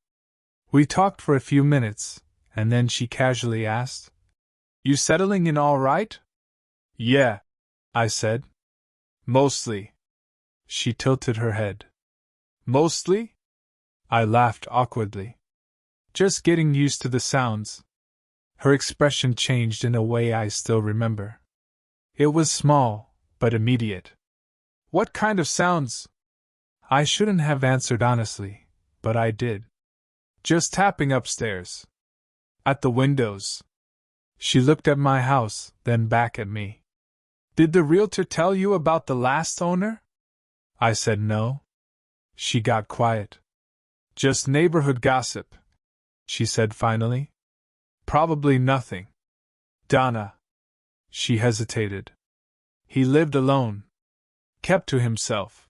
We talked for a few minutes, and then she casually asked, "You settling in all right?" "Yeah," I said. "Mostly." She tilted her head. "Mostly?" I laughed awkwardly. "Just getting used to the sounds." Her expression changed in a way I still remember. It was small, but immediate. "What kind of sounds?" I shouldn't have answered honestly, but I did. "Just tapping upstairs. At the windows." She looked at my house, then back at me. "Did the realtor tell you about the last owner?" I said no. She got quiet. "Just neighborhood gossip," she said finally. "Probably nothing." "Donna." She hesitated. "He lived alone. Kept to himself.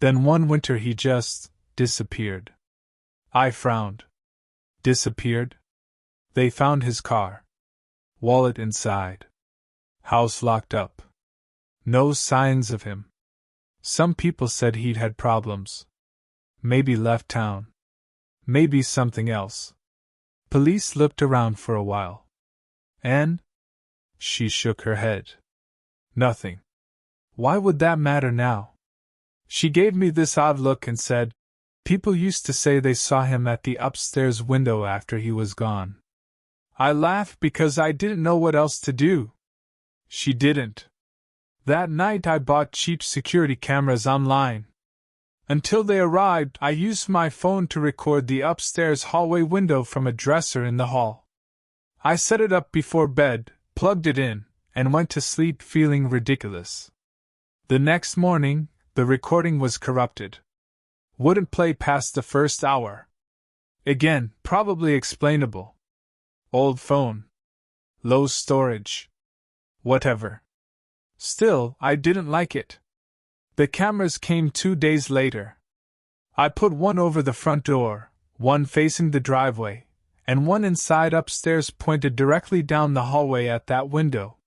Then one winter he just disappeared." I frowned. Disappeared? They found his car. Wallet inside. House locked up. No signs of him. Some people said he'd had problems. Maybe left town. Maybe something else. Police looked around for a while. And? She shook her head. Nothing. Why would that matter now? She gave me this odd look and said, "People used to say they saw him at the upstairs window after he was gone." I laughed because I didn't know what else to do. She didn't. That night I bought cheap security cameras online. Until they arrived, I used my phone to record the upstairs hallway window from a dresser in the hall. I set it up before bed, plugged it in, and went to sleep feeling ridiculous. The next morning, the recording was corrupted. Wouldn't play past the first hour. Again, probably explainable. Old phone. Low storage. Whatever. Still, I didn't like it. The cameras came 2 days later. I put one over the front door, one facing the driveway, and one inside upstairs pointed directly down the hallway at that window.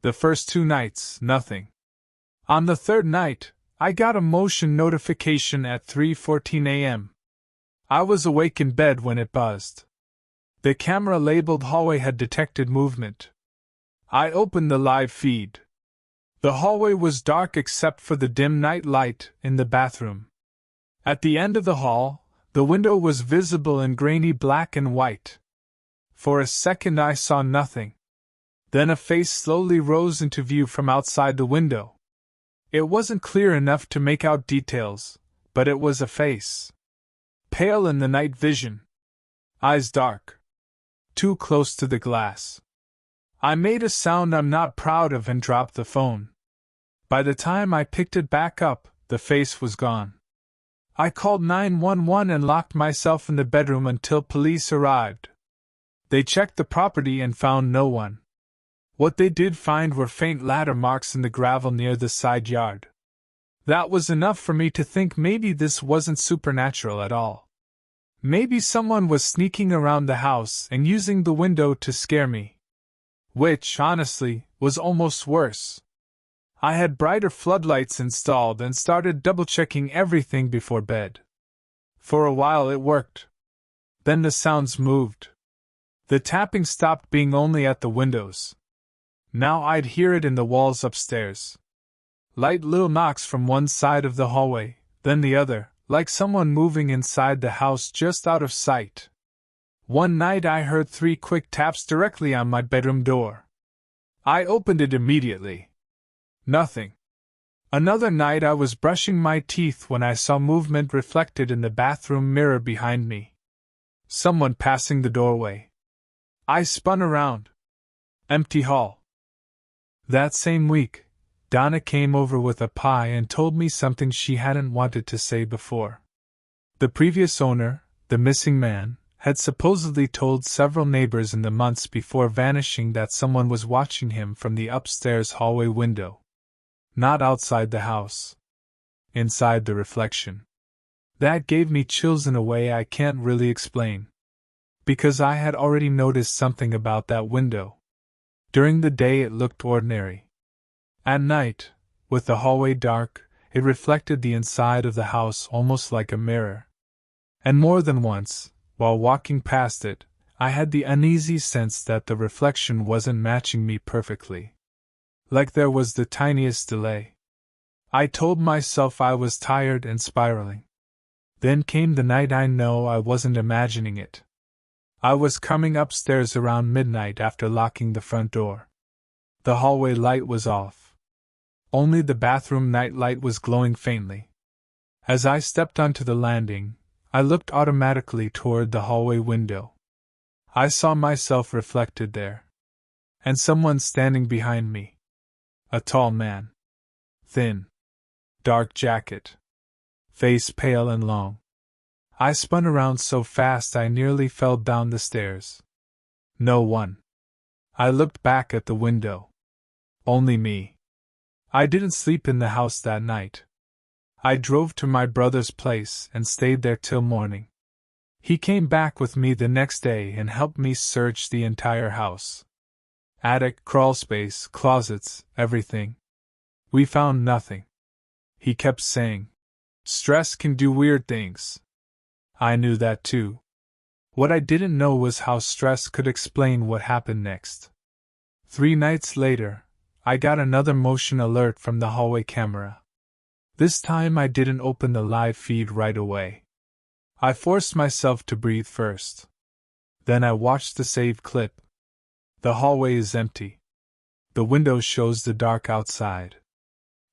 The first 2 nights, nothing. On the third night, I got a motion notification at 3:14 a.m. I was awake in bed when it buzzed. The camera labeled hallway had detected movement. I opened the live feed. The hallway was dark except for the dim night light in the bathroom. At the end of the hall, the window was visible in grainy black and white. For a second I saw nothing. Then a face slowly rose into view from outside the window. It wasn't clear enough to make out details, but it was a face. Pale in the night vision. Eyes dark. Too close to the glass. I made a sound I'm not proud of and dropped the phone. By the time I picked it back up, the face was gone. I called 911 and locked myself in the bedroom until police arrived. They checked the property and found no one. What they did find were faint ladder marks in the gravel near the side yard. That was enough for me to think maybe this wasn't supernatural at all. Maybe someone was sneaking around the house and using the window to scare me. Which, honestly, was almost worse. I had brighter floodlights installed and started double-checking everything before bed. For a while it worked. Then the sounds moved. The tapping stopped being only at the windows. Now I'd hear it in the walls upstairs. Light little knocks from one side of the hallway, then the other, like someone moving inside the house just out of sight. One night I heard 3 quick taps directly on my bedroom door. I opened it immediately. Nothing. Another night I was brushing my teeth when I saw movement reflected in the bathroom mirror behind me. Someone passing the doorway. I spun around. Empty hall. That same week, Donna came over with a pie and told me something she hadn't wanted to say before. The previous owner, the missing man, had supposedly told several neighbors in the months before vanishing that someone was watching him from the upstairs hallway window. Not outside the house. Inside the reflection. That gave me chills in a way I can't really explain. Because I had already noticed something about that window. During the day it looked ordinary. At night, with the hallway dark, it reflected the inside of the house almost like a mirror. And more than once, while walking past it, I had the uneasy sense that the reflection wasn't matching me perfectly. Like there was the tiniest delay. I told myself I was tired and spiraling. Then came the night I know I wasn't imagining it. I was coming upstairs around midnight after locking the front door. The hallway light was off. Only the bathroom night light was glowing faintly. As I stepped onto the landing, I looked automatically toward the hallway window. I saw myself reflected there. And someone standing behind me. A tall man. Thin. Dark jacket. Face pale and long. I spun around so fast I nearly fell down the stairs. No one. I looked back at the window. Only me. I didn't sleep in the house that night. I drove to my brother's place and stayed there till morning. He came back with me the next day and helped me search the entire house. Attic, crawlspace, closets, everything. We found nothing. He kept saying, "Stress can do weird things." I knew that too. What I didn't know was how stress could explain what happened next. 3 nights later, I got another motion alert from the hallway camera. This time I didn't open the live feed right away. I forced myself to breathe first. Then I watched the saved clip. The hallway is empty. The window shows the dark outside.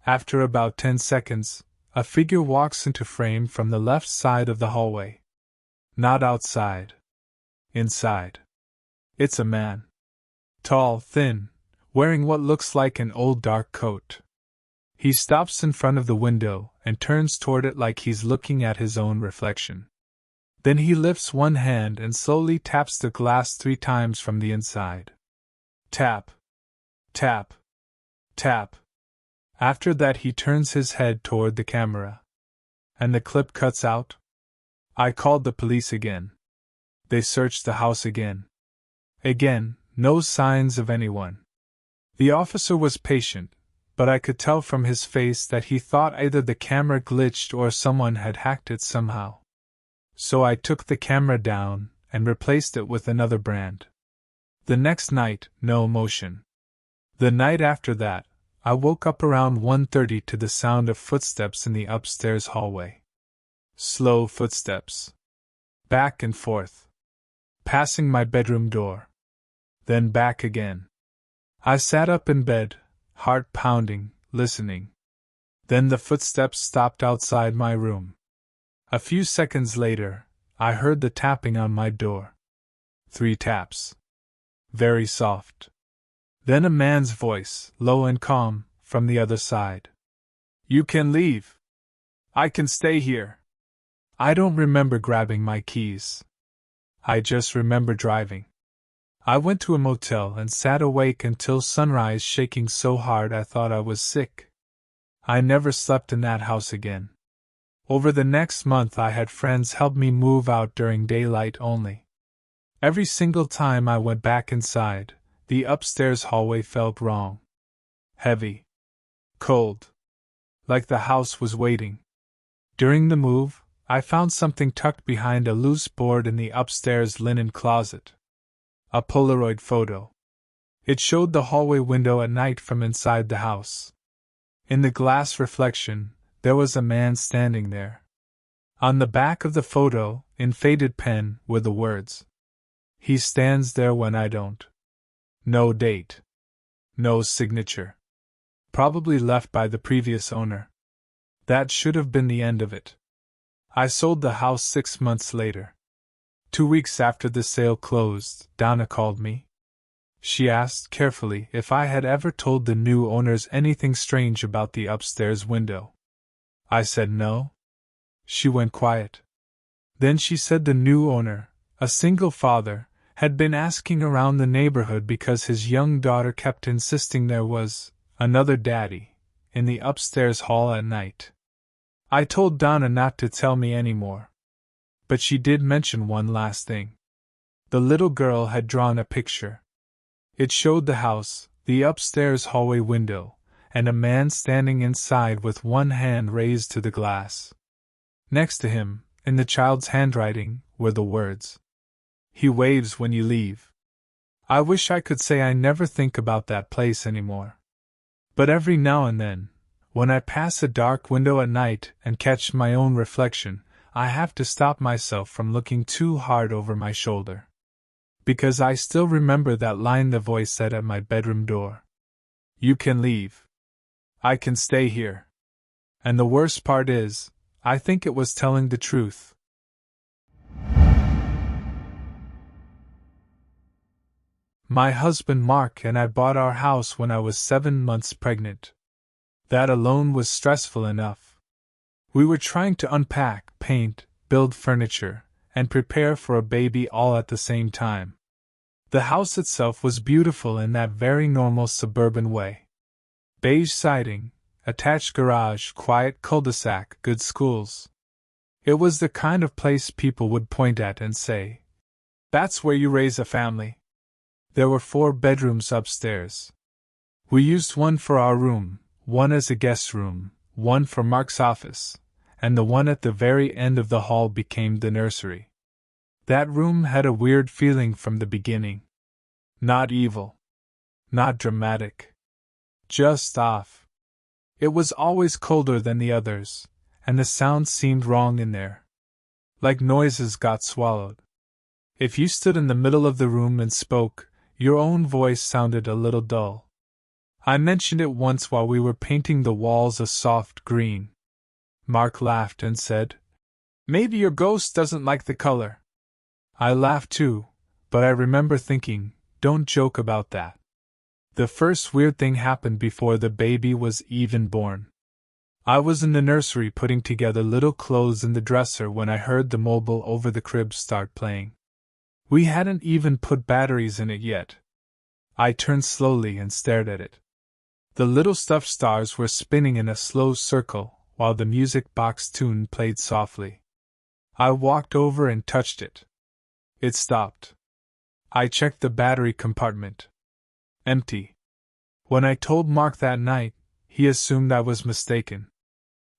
After about 10 seconds, a figure walks into frame from the left side of the hallway. Not outside. Inside. It's a man. Tall, thin, wearing what looks like an old dark coat. He stops in front of the window and turns toward it like he's looking at his own reflection. Then he lifts one hand and slowly taps the glass 3 times from the inside. Tap. Tap. Tap. After that he turns his head toward the camera. And the clip cuts out. I called the police again. They searched the house again. Again, no signs of anyone. The officer was patient, but I could tell from his face that he thought either the camera glitched or someone had hacked it somehow. So I took the camera down and replaced it with another brand. The next night, no motion. The night after that, I woke up around 1:30 to the sound of footsteps in the upstairs hallway. Slow footsteps. Back and forth. Passing my bedroom door. Then back again. I sat up in bed, heart pounding, listening. Then the footsteps stopped outside my room. A few seconds later, I heard the tapping on my door. 3 taps. Very soft. Then a man's voice, low and calm, from the other side. "You can leave. I can stay here." I don't remember grabbing my keys. I just remember driving. I went to a motel and sat awake until sunrise, shaking so hard I thought I was sick. I never slept in that house again. Over the next month I had friends help me move out during daylight only. Every single time I went back inside, the upstairs hallway felt wrong. Heavy. Cold. Like the house was waiting. During the move, I found something tucked behind a loose board in the upstairs linen closet. A Polaroid photo. It showed the hallway window at night from inside the house. In the glass reflection, there was a man standing there. On the back of the photo, in faded pen, were the words, "He stands there when I don't." No date. No signature. probably left by the previous owner. That should have been the end of it. I sold the house 6 months later. 2 weeks after the sale closed, Donna called me. She asked carefully if I had ever told the new owners anything strange about the upstairs window. I said no. She went quiet. Then she said the new owner, a single father, had been asking around the neighborhood because his young daughter kept insisting there was another daddy in the upstairs hall at night. I told Donna not to tell me any more. But she did mention one last thing. The little girl had drawn a picture. It showed the house, the upstairs hallway window, and a man standing inside with one hand raised to the glass. Next to him, in the child's handwriting, were the words, "He waves when you leave." I wish I could say I never think about that place anymore. But every now and then, when I pass a dark window at night and catch my own reflection, I have to stop myself from looking too hard over my shoulder. Because I still remember that line the voice said at my bedroom door. "You can leave. I can stay here." And the worst part is, I think it was telling the truth. My husband Mark and I bought our house when I was 7 months pregnant. That alone was stressful enough. We were trying to unpack, paint, build furniture, and prepare for a baby all at the same time. The house itself was beautiful in that very normal suburban way. Beige siding, attached garage, quiet cul-de-sac, good schools. It was the kind of place people would point at and say, "That's where you raise a family." There were 4 bedrooms upstairs. We used one for our room, one as a guest room, one for Mark's office, and the one at the very end of the hall became the nursery. That room had a weird feeling from the beginning. Not evil. Not dramatic. Just off. It was always colder than the others, and the sound seemed wrong in there. Like noises got swallowed. If you stood in the middle of the room and spoke, your own voice sounded a little dull. I mentioned it once while we were painting the walls a soft green. Mark laughed and said, "Maybe your ghost doesn't like the color." I laughed too, but I remember thinking, don't joke about that. The first weird thing happened before the baby was even born. I was in the nursery putting together little clothes in the dresser when I heard the mobile over the crib start playing. We hadn't even put batteries in it yet. I turned slowly and stared at it. The little stuffed stars were spinning in a slow circle, while the music box tune played softly. I walked over and touched it. It stopped. I checked the battery compartment. Empty. When I told Mark that night, he assumed I was mistaken.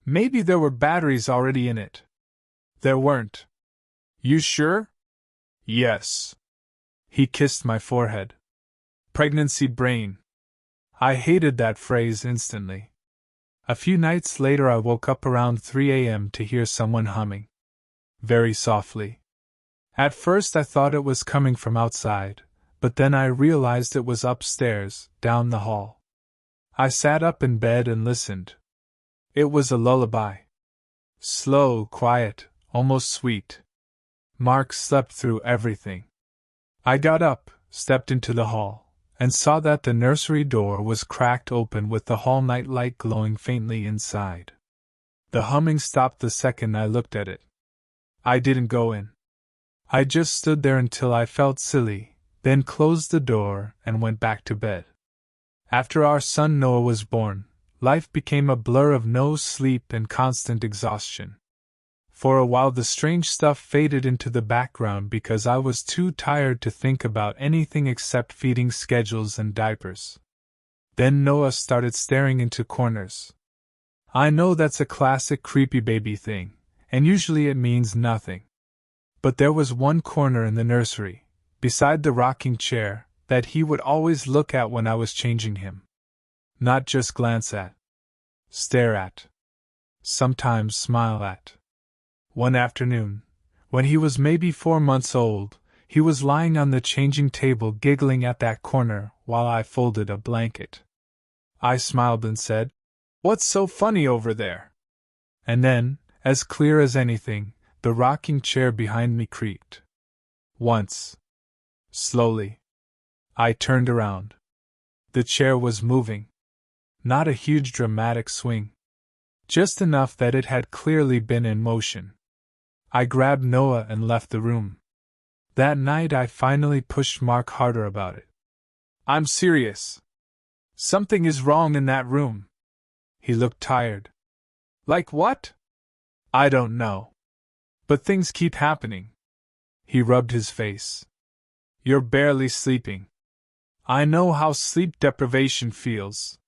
Maybe there were batteries already in it. There weren't. "You sure?" "Yes." He kissed my forehead. Pregnancy brain. I hated that phrase instantly. A few nights later I woke up around 3 a.m. to hear someone humming. Very softly. At first I thought it was coming from outside, but then I realized it was upstairs, down the hall. I sat up in bed and listened. It was a lullaby. Slow, quiet, almost sweet. Mark slept through everything. I got up, stepped into the hall, and saw that the nursery door was cracked open with the hall night light glowing faintly inside. The humming stopped the second I looked at it. I didn't go in. I just stood there until I felt silly, then closed the door and went back to bed. After our son Noah was born, life became a blur of no sleep and constant exhaustion. For a while the strange stuff faded into the background because I was too tired to think about anything except feeding schedules and diapers. Then Noah started staring into corners. I know that's a classic creepy baby thing, and usually it means nothing. But there was one corner in the nursery, beside the rocking chair, that he would always look at when I was changing him. Not just glance at. Stare at. Sometimes smile at. One afternoon, when he was maybe 4 months old, he was lying on the changing table giggling at that corner while I folded a blanket. I smiled and said, "What's so funny over there?" And then, as clear as anything, the rocking chair behind me creaked. Once. Slowly. I turned around. The chair was moving. Not a huge dramatic swing. Just enough that it had clearly been in motion. I grabbed Noah and left the room. That night I finally pushed Mark harder about it. "I'm serious. Something is wrong in that room." He looked tired. "Like what?" "I don't know. But things keep happening." He rubbed his face. "You're barely sleeping. I know how sleep deprivation feels.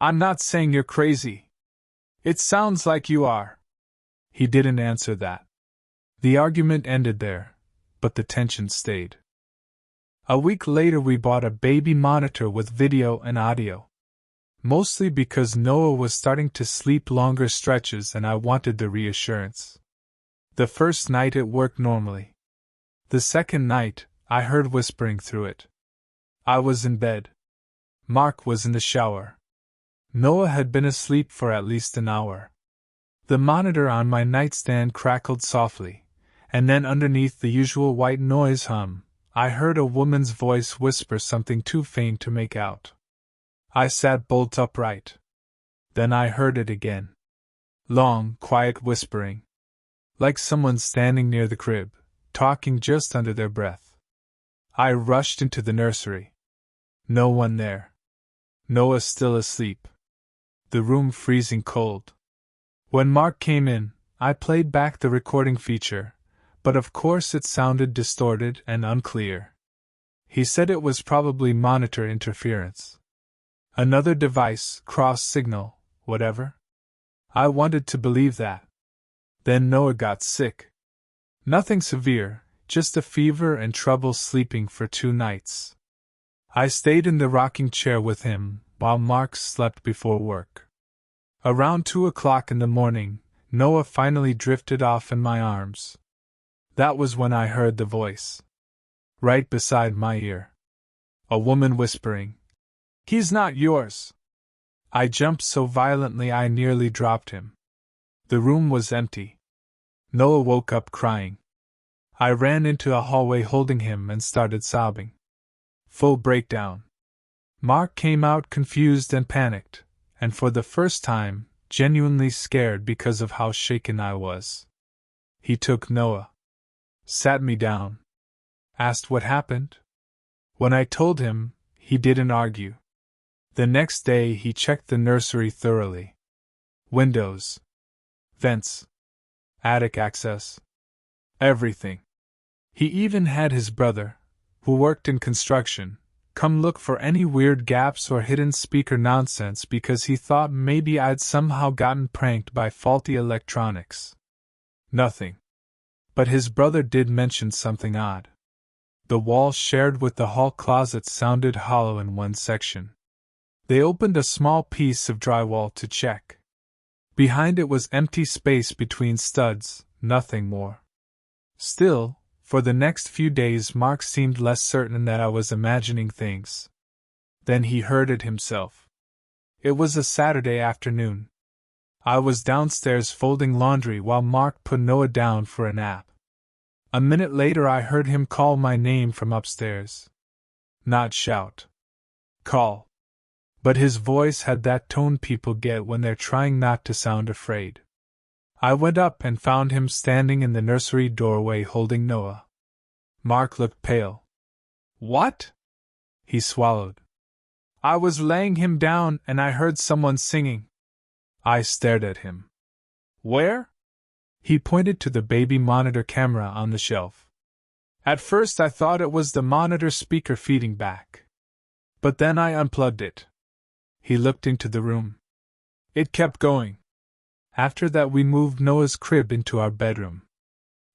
I'm not saying you're crazy. It sounds like you are." He didn't answer that. The argument ended there, but the tension stayed. A week later we bought a baby monitor with video and audio. Mostly because Noah was starting to sleep longer stretches and I wanted the reassurance. The first night it worked normally. The second night, I heard whispering through it. I was in bed. Mark was in the shower. Noah had been asleep for at least an hour. The monitor on my nightstand crackled softly, and then underneath the usual white noise hum, I heard a woman's voice whisper something too faint to make out. I sat bolt upright. Then I heard it again. Long, quiet whispering. Like someone standing near the crib, talking just under their breath. I rushed into the nursery. No one there. Noah still asleep. The room freezing cold. When Mark came in, I played back the recording feature, but of course it sounded distorted and unclear. He said it was probably monitor interference. Another device, cross signal, whatever. I wanted to believe that. Then Noah got sick. Nothing severe, just a fever and trouble sleeping for 2 nights. I stayed in the rocking chair with him while Mark slept before work. Around 2 o'clock in the morning, Noah finally drifted off in my arms. That was when I heard the voice. Right beside my ear. A woman whispering, "He's not yours." I jumped so violently I nearly dropped him. The room was empty. Noah woke up crying. I ran into a hallway holding him and started sobbing. Full breakdown. Mark came out confused and panicked, and for the first time, genuinely scared because of how shaken I was. He took Noah. Sat me down. Asked what happened. When I told him, he didn't argue. The next day he checked the nursery thoroughly. Windows. Vents. Attic access. Everything. He even had his brother, who worked in construction, come look for any weird gaps or hidden speaker nonsense because he thought maybe I'd somehow gotten pranked by faulty electronics. Nothing. But his brother did mention something odd. The wall shared with the hall closet sounded hollow in one section. They opened a small piece of drywall to check. Behind it was empty space between studs, nothing more. Still, for the next few days Mark seemed less certain that I was imagining things. Then he heard it himself. It was a Saturday afternoon. I was downstairs folding laundry while Mark put Noah down for a nap. A minute later I heard him call my name from upstairs. Not shout. Call. But his voice had that tone people get when they're trying not to sound afraid. I went up and found him standing in the nursery doorway holding Noah. Mark looked pale. "What?" He swallowed. "I was laying him down and I heard someone singing." I stared at him. "Where?" He pointed to the baby monitor camera on the shelf. "At first I thought it was the monitor speaker feeding back. But then I unplugged it." He looked into the room. It kept going. After that we moved Noah's crib into our bedroom.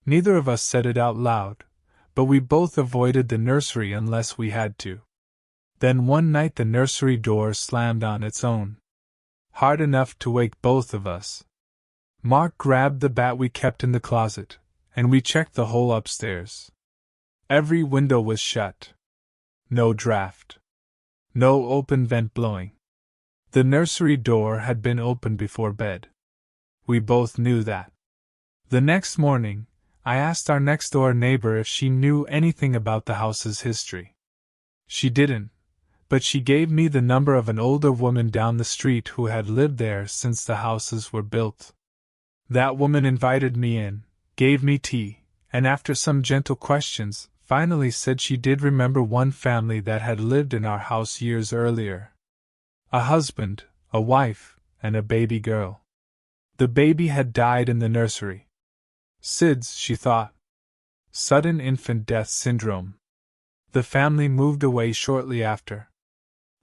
Neither of us said it out loud, but we both avoided the nursery unless we had to. Then one night the nursery door slammed on its own. Hard enough to wake both of us. Mark grabbed the bat we kept in the closet, and we checked the whole upstairs. Every window was shut. No draft. No open vent blowing. The nursery door had been opened before bed. We both knew that. The next morning, I asked our next-door neighbor if she knew anything about the house's history. She didn't, but she gave me the number of an older woman down the street who had lived there since the houses were built. That woman invited me in, gave me tea, and after some gentle questions, finally said she did remember one family that had lived in our house years earlier. A husband, a wife, and a baby girl. The baby had died in the nursery. SIDS, she thought. Sudden infant death syndrome. The family moved away shortly after.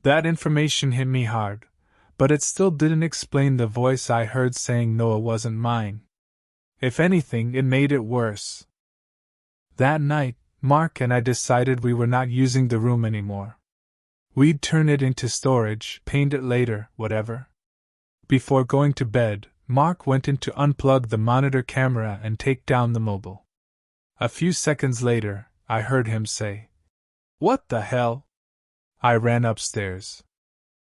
That information hit me hard, but it still didn't explain the voice I heard saying Noah wasn't mine. If anything, it made it worse. That night, Mark and I decided we were not using the room anymore. We'd turn it into storage, paint it later, whatever. Before going to bed, Mark went in to unplug the monitor camera and take down the mobile. A few seconds later, I heard him say, "What the hell?" I ran upstairs.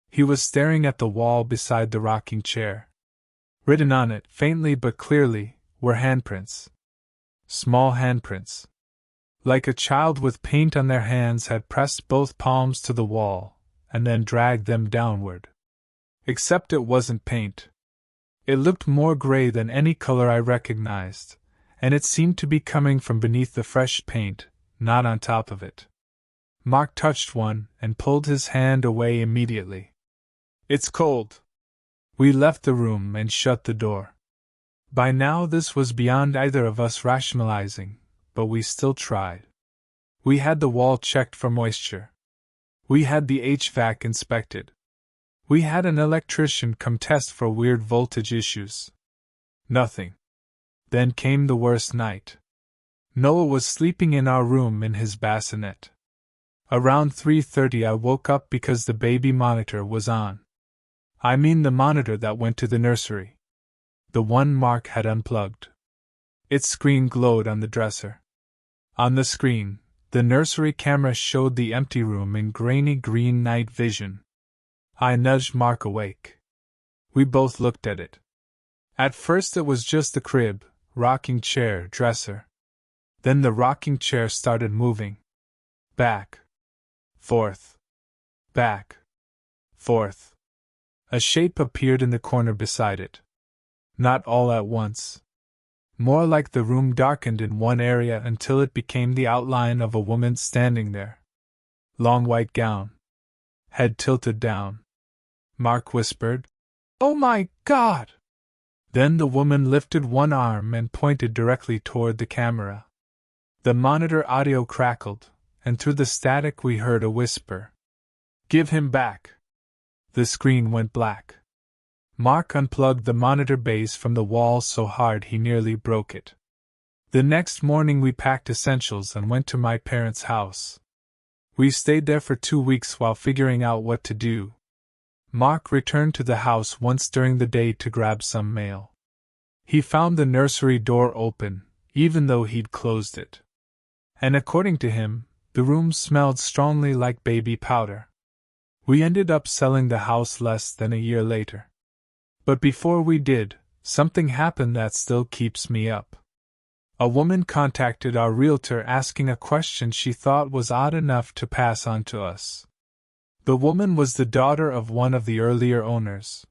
He was staring at the wall beside the rocking chair. Written on it, faintly but clearly, were handprints. Small handprints. Like a child with paint on their hands had pressed both palms to the wall, and then dragged them downward. Except it wasn't paint. It looked more gray than any color I recognized, and it seemed to be coming from beneath the fresh paint, not on top of it. Mark touched one and pulled his hand away immediately. "It's cold." We left the room and shut the door. By now this was beyond either of us rationalizing, but we still tried. We had the wall checked for moisture. We had the HVAC inspected. We had an electrician come test for weird voltage issues. Nothing. Then came the worst night. Noah was sleeping in our room in his bassinet. Around 3:30 I woke up because the baby monitor was on. I mean the monitor that went to the nursery. The one Mark had unplugged. Its screen glowed on the dresser. On the screen, the nursery camera showed the empty room in grainy green night vision. I nudged Mark awake. We both looked at it. At first it was just the crib, rocking chair, dresser. Then the rocking chair started moving. Back. Forth. Back. Forth. A shape appeared in the corner beside it. Not all at once. More like the room darkened in one area until it became the outline of a woman standing there. Long white gown. Head tilted down. Mark whispered, "Oh my God!" Then the woman lifted one arm and pointed directly toward the camera. The monitor audio crackled, and through the static we heard a whisper. "Give him back." The screen went black. Mark unplugged the monitor base from the wall so hard he nearly broke it. The next morning we packed essentials and went to my parents' house. We stayed there for 2 weeks while figuring out what to do. Mark returned to the house once during the day to grab some mail. He found the nursery door open, even though he'd closed it. And according to him, the room smelled strongly like baby powder. We ended up selling the house less than a year later. But before we did, something happened that still keeps me up. A woman contacted our realtor asking a question she thought was odd enough to pass on to us. The woman was the daughter of one of the earlier owners.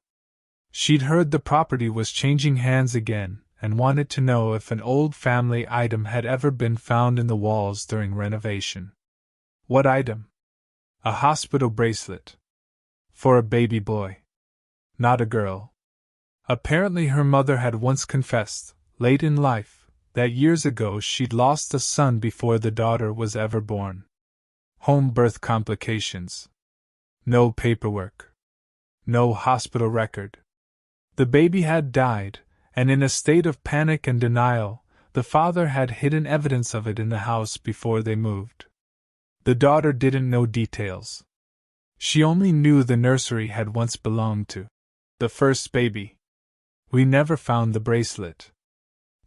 She'd heard the property was changing hands again and wanted to know if an old family item had ever been found in the walls during renovation. What item? A hospital bracelet. For a baby boy. Not a girl. Apparently her mother had once confessed, late in life, that years ago she'd lost a son before the daughter was ever born. Home birth complications. No paperwork. No hospital record. The baby had died, and in a state of panic and denial, the father had hidden evidence of it in the house before they moved. The daughter didn't know details. She only knew the nursery had once belonged to the first baby. We never found the bracelet.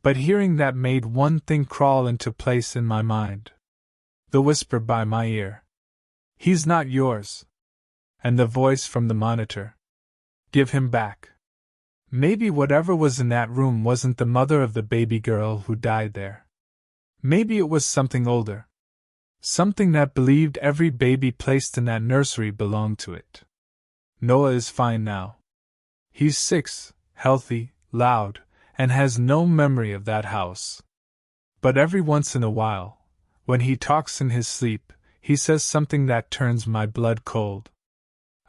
But hearing that made one thing crawl into place in my mind. The whisper by my ear. "He's not yours." And the voice from the monitor. Give him back. Maybe whatever was in that room wasn't the mother of the baby girl who died there. Maybe it was something older. Something that believed every baby placed in that nursery belonged to it. Noah is fine now. He's 6, healthy, loud, and has no memory of that house. But every once in a while, when he talks in his sleep, he says something that turns my blood cold.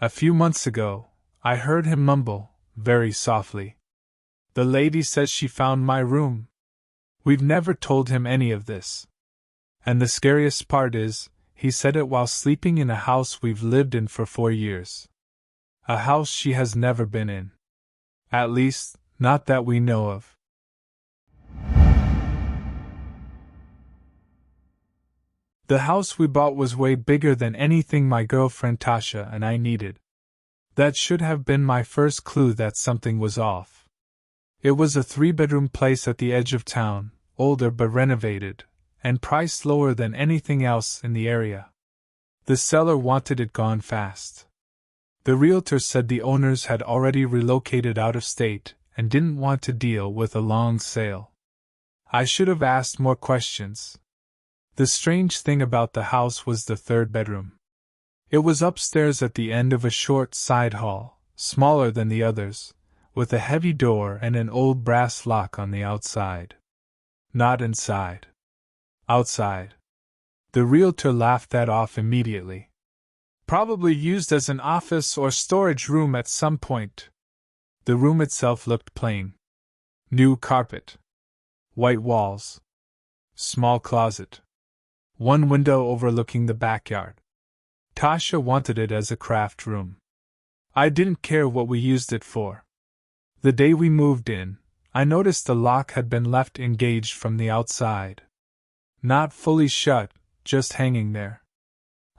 A few months ago, I heard him mumble, very softly. The lady says she found my room. We've never told him any of this. And the scariest part is, he said it while sleeping in a house we've lived in for 4 years. A house she has never been in. At least, not that we know of. The house we bought was way bigger than anything my girlfriend Tasha and I needed. That should have been my first clue that something was off. It was a 3-bedroom place at the edge of town, older but renovated, and priced lower than anything else in the area. The seller wanted it gone fast. The realtor said the owners had already relocated out of state and didn't want to deal with a long sale. I should have asked more questions. The strange thing about the house was the 3rd bedroom. It was upstairs at the end of a short side hall, smaller than the others, with a heavy door and an old brass lock on the outside. Not inside. Outside. The realtor laughed that off immediately. Probably used as an office or storage room at some point. The room itself looked plain. New carpet. White walls. Small closet. One window overlooking the backyard. Tasha wanted it as a craft room. I didn't care what we used it for. The day we moved in, I noticed the lock had been left engaged from the outside. Not fully shut, just hanging there.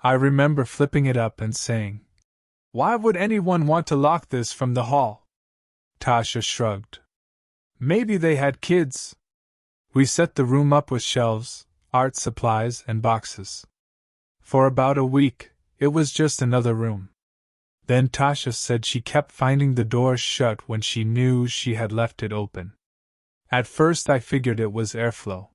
I remember flipping it up and saying, "Why would anyone want to lock this from the hall?" Tasha shrugged. "Maybe they had kids." We set the room up with shelves, art supplies, and boxes. For about a week, it was just another room. Then Tasha said she kept finding the door shut when she knew she had left it open. At first I figured it was airflow.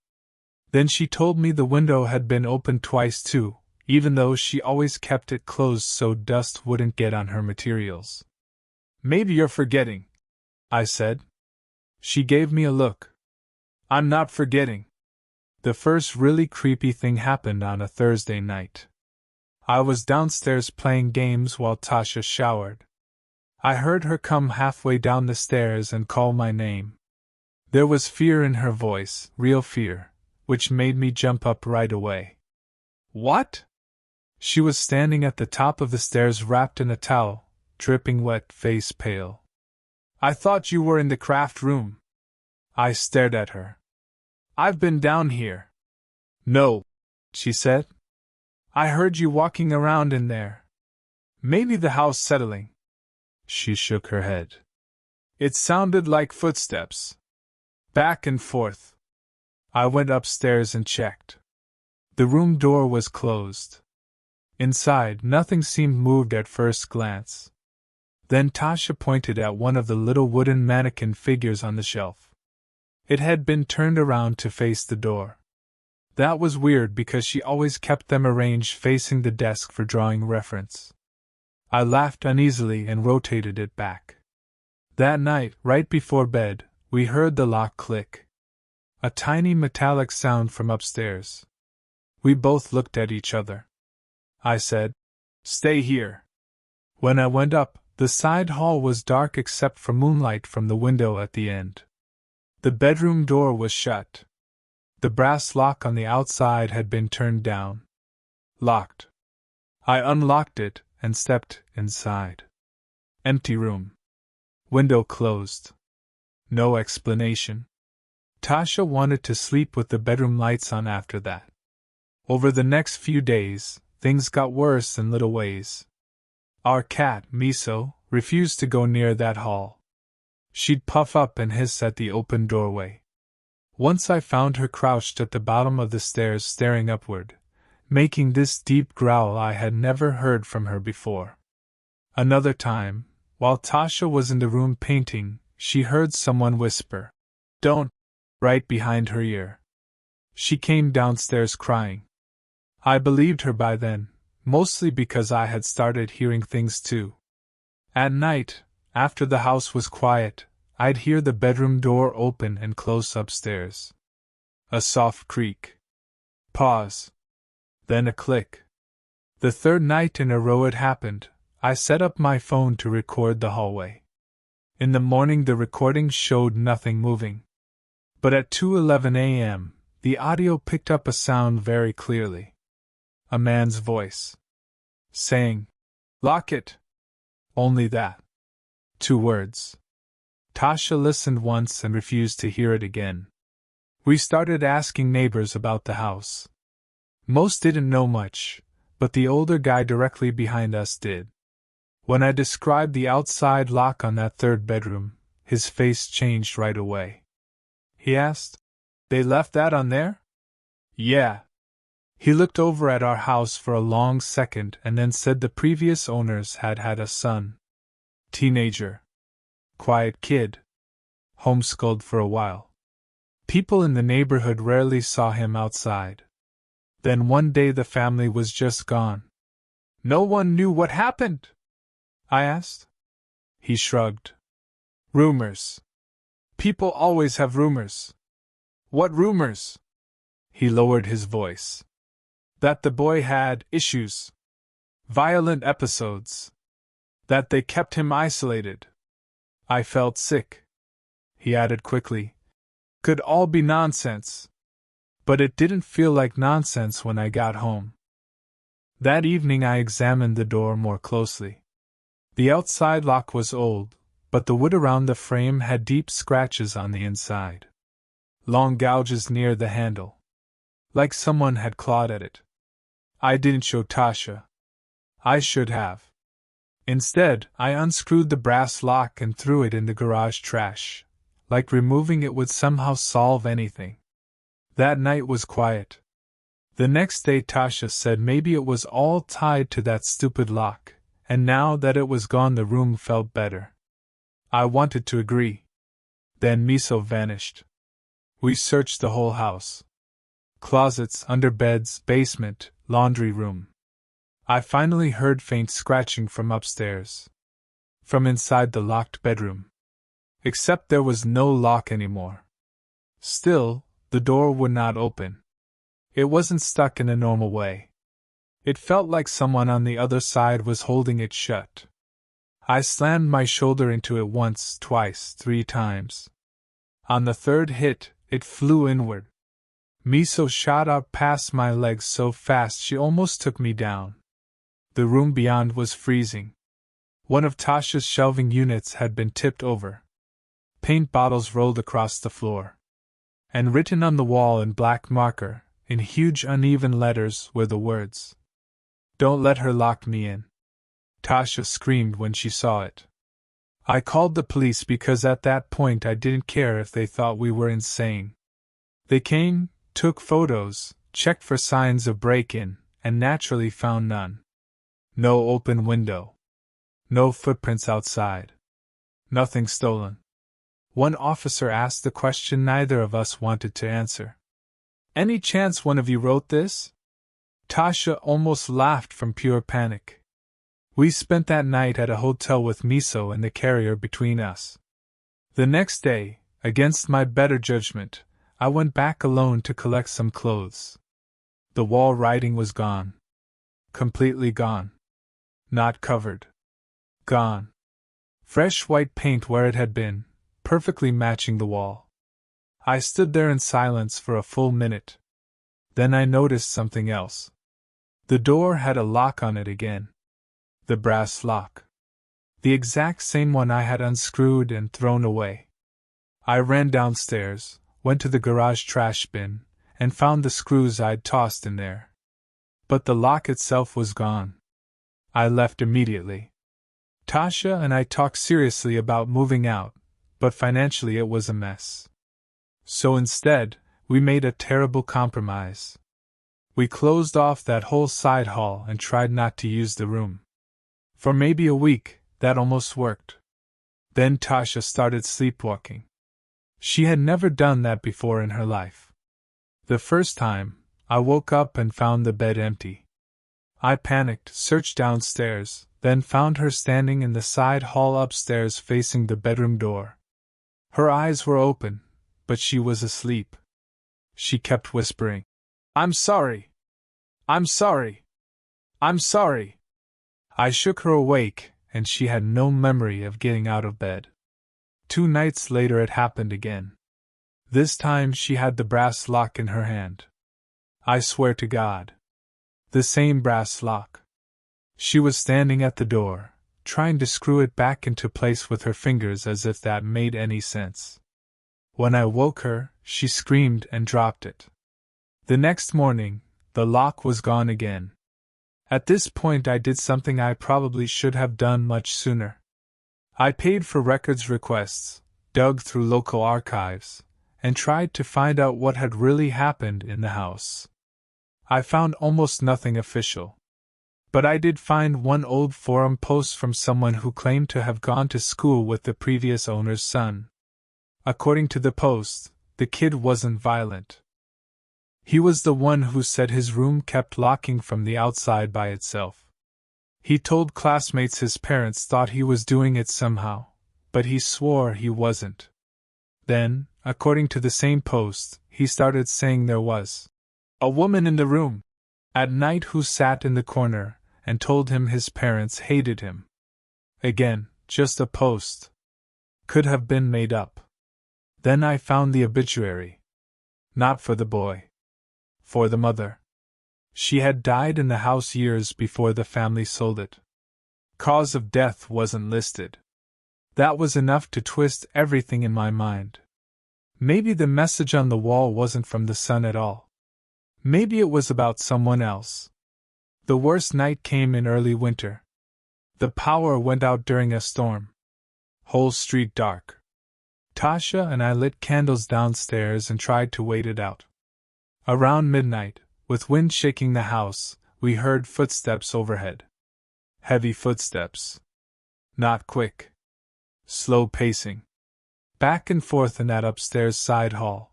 Then she told me the window had been opened twice too, even though she always kept it closed so dust wouldn't get on her materials. "Maybe you're forgetting," I said. She gave me a look. "I'm not forgetting." The first really creepy thing happened on a Thursday night. I was downstairs playing games while Tasha showered. I heard her come halfway down the stairs and call my name. There was fear in her voice, real fear, which made me jump up right away. "What?" She was standing at the top of the stairs wrapped in a towel, dripping wet, face pale. "I thought you were in the craft room." I stared at her. "I've been down here." "No," she said. "I heard you walking around in there. Maybe the house settling." She shook her head. "It sounded like footsteps. Back and forth." I went upstairs and checked. The room door was closed. Inside, nothing seemed moved at first glance. Then Tasha pointed at one of the little wooden mannequin figures on the shelf. It had been turned around to face the door. That was weird because she always kept them arranged facing the desk for drawing reference. I laughed uneasily and rotated it back. That night, right before bed, we heard the lock click. A tiny metallic sound from upstairs. We both looked at each other. I said, "Stay here." When I went up, the side hall was dark except for moonlight from the window at the end. The bedroom door was shut. The brass lock on the outside had been turned down. Locked. I unlocked it and stepped inside. Empty room. Window closed. No explanation. Tasha wanted to sleep with the bedroom lights on after that. Over the next few days, things got worse in little ways. Our cat, Miso, refused to go near that hall. She'd puff up and hiss at the open doorway. Once I found her crouched at the bottom of the stairs staring upward, making this deep growl I had never heard from her before. Another time, While Tasha was in the room painting, she heard someone whisper, "Don't," right behind her ear. She came downstairs crying. I believed her by then, mostly because I had started hearing things too. At night, after the house was quiet, I'd hear the bedroom door open and close upstairs. A soft creak. Pause. Then a click. The third night in a row it happened. I set up my phone to record the hallway. In the morning the recording showed nothing moving. But at 2:11 a.m., the audio picked up a sound very clearly. A man's voice. Saying, "Lock it." Only that. 2 words. Tasha listened once and refused to hear it again. We started asking neighbors about the house. Most didn't know much, but the older guy directly behind us did. When I described the outside lock on that third bedroom, his face changed right away. He asked, "They left that on there?" "Yeah." He looked over at our house for a long second and then said the previous owners had had a son. Teenager. Quiet kid. Homeschooled for a while. People in the neighborhood rarely saw him outside. Then one day the family was just gone. "No one knew what happened?" I asked. He shrugged. "Rumors. People always have rumors." "What rumors?" He lowered his voice. "That the boy had issues. Violent episodes. That they kept him isolated." I felt sick. He added quickly, "Could all be nonsense." But it didn't feel like nonsense when I got home. That evening I examined the door more closely. The outside lock was old, but the wood around the frame had deep scratches on the inside. Long gouges near the handle. Like someone had clawed at it. I didn't show Tasha. I should have. Instead, I unscrewed the brass lock and threw it in the garage trash, like removing it would somehow solve anything. That night was quiet. The next day Tasha said maybe it was all tied to that stupid lock, and now that it was gone the room felt better. I wanted to agree. Then Miso vanished. We searched the whole house. Closets, under beds, basement, laundry room. I finally heard faint scratching from upstairs. From inside the locked bedroom. Except there was no lock anymore. Still, the door would not open. It wasn't stuck in a normal way. It felt like someone on the other side was holding it shut. I slammed my shoulder into it once, twice, 3 times. On the third hit, it flew inward. Miso shot out past my legs so fast she almost took me down. The room beyond was freezing. One of Tasha's shelving units had been tipped over. Paint bottles rolled across the floor. And written on the wall in black marker, in huge uneven letters, were the words, "Don't let her lock me in." Tasha screamed when she saw it. I called the police because at that point I didn't care if they thought we were insane. They came, took photos, checked for signs of break-in, and naturally found none. No open window. No footprints outside. Nothing stolen. One officer asked the question neither of us wanted to answer. "Any chance one of you wrote this?" Tasha almost laughed from pure panic. We spent that night at a hotel with Miso and the carrier between us. The next day, against my better judgment, I went back alone to collect some clothes. The wall writing was gone. Completely gone. Not covered. Gone. Fresh white paint where it had been, perfectly matching the wall. I stood there in silence for a full minute. Then I noticed something else. The door had a lock on it again. The brass lock. The exact same one I had unscrewed and thrown away. I ran downstairs, went to the garage trash bin, and found the screws I'd tossed in there. But the lock itself was gone. I left immediately. Tasha and I talked seriously about moving out, but financially it was a mess. So instead, we made a terrible compromise. We closed off that whole side hall and tried not to use the room. For maybe a week, That almost worked. Then Tasha started sleepwalking. She had never done that before in her life. The first time, I woke up and found the bed empty. I panicked, searched downstairs, then found her standing in the side hall upstairs facing the bedroom door. Her eyes were open, but she was asleep. She kept whispering, "I'm sorry. I'm sorry. I'm sorry." I shook her awake, and she had no memory of getting out of bed. 2 nights later it happened again. This time she had the brass lock in her hand. I swear to God. The same brass lock. She was standing at the door, trying to screw it back into place with her fingers as if that made any sense. When I woke her, she screamed and dropped it. The next morning, the lock was gone again. At this point I did something I probably should have done much sooner. I paid for records requests, dug through local archives, and tried to find out what had really happened in the house. I found almost nothing official. But I did find one old forum post from someone who claimed to have gone to school with the previous owner's son. According to the post, the kid wasn't violent. He was the one who said his room kept locking from the outside by itself. He told classmates his parents thought he was doing it somehow, but he swore he wasn't. Then, according to the same post, he started saying there was a woman in the room at night who sat in the corner and told him his parents hated him. Again, just a post. Could have been made up. Then I found the obituary. Not for the boy. For the mother. She had died in the house years before the family sold it. Cause of death wasn't listed. That was enough to twist everything in my mind. Maybe the message on the wall wasn't from the son at all. Maybe it was about someone else. The worst night came in early winter. The power went out during a storm. Whole street dark. Tasha and I lit candles downstairs and tried to wait it out. Around midnight, with wind shaking the house, we heard footsteps overhead. Heavy footsteps. Not quick. Slow pacing. Back and forth in that upstairs side hall.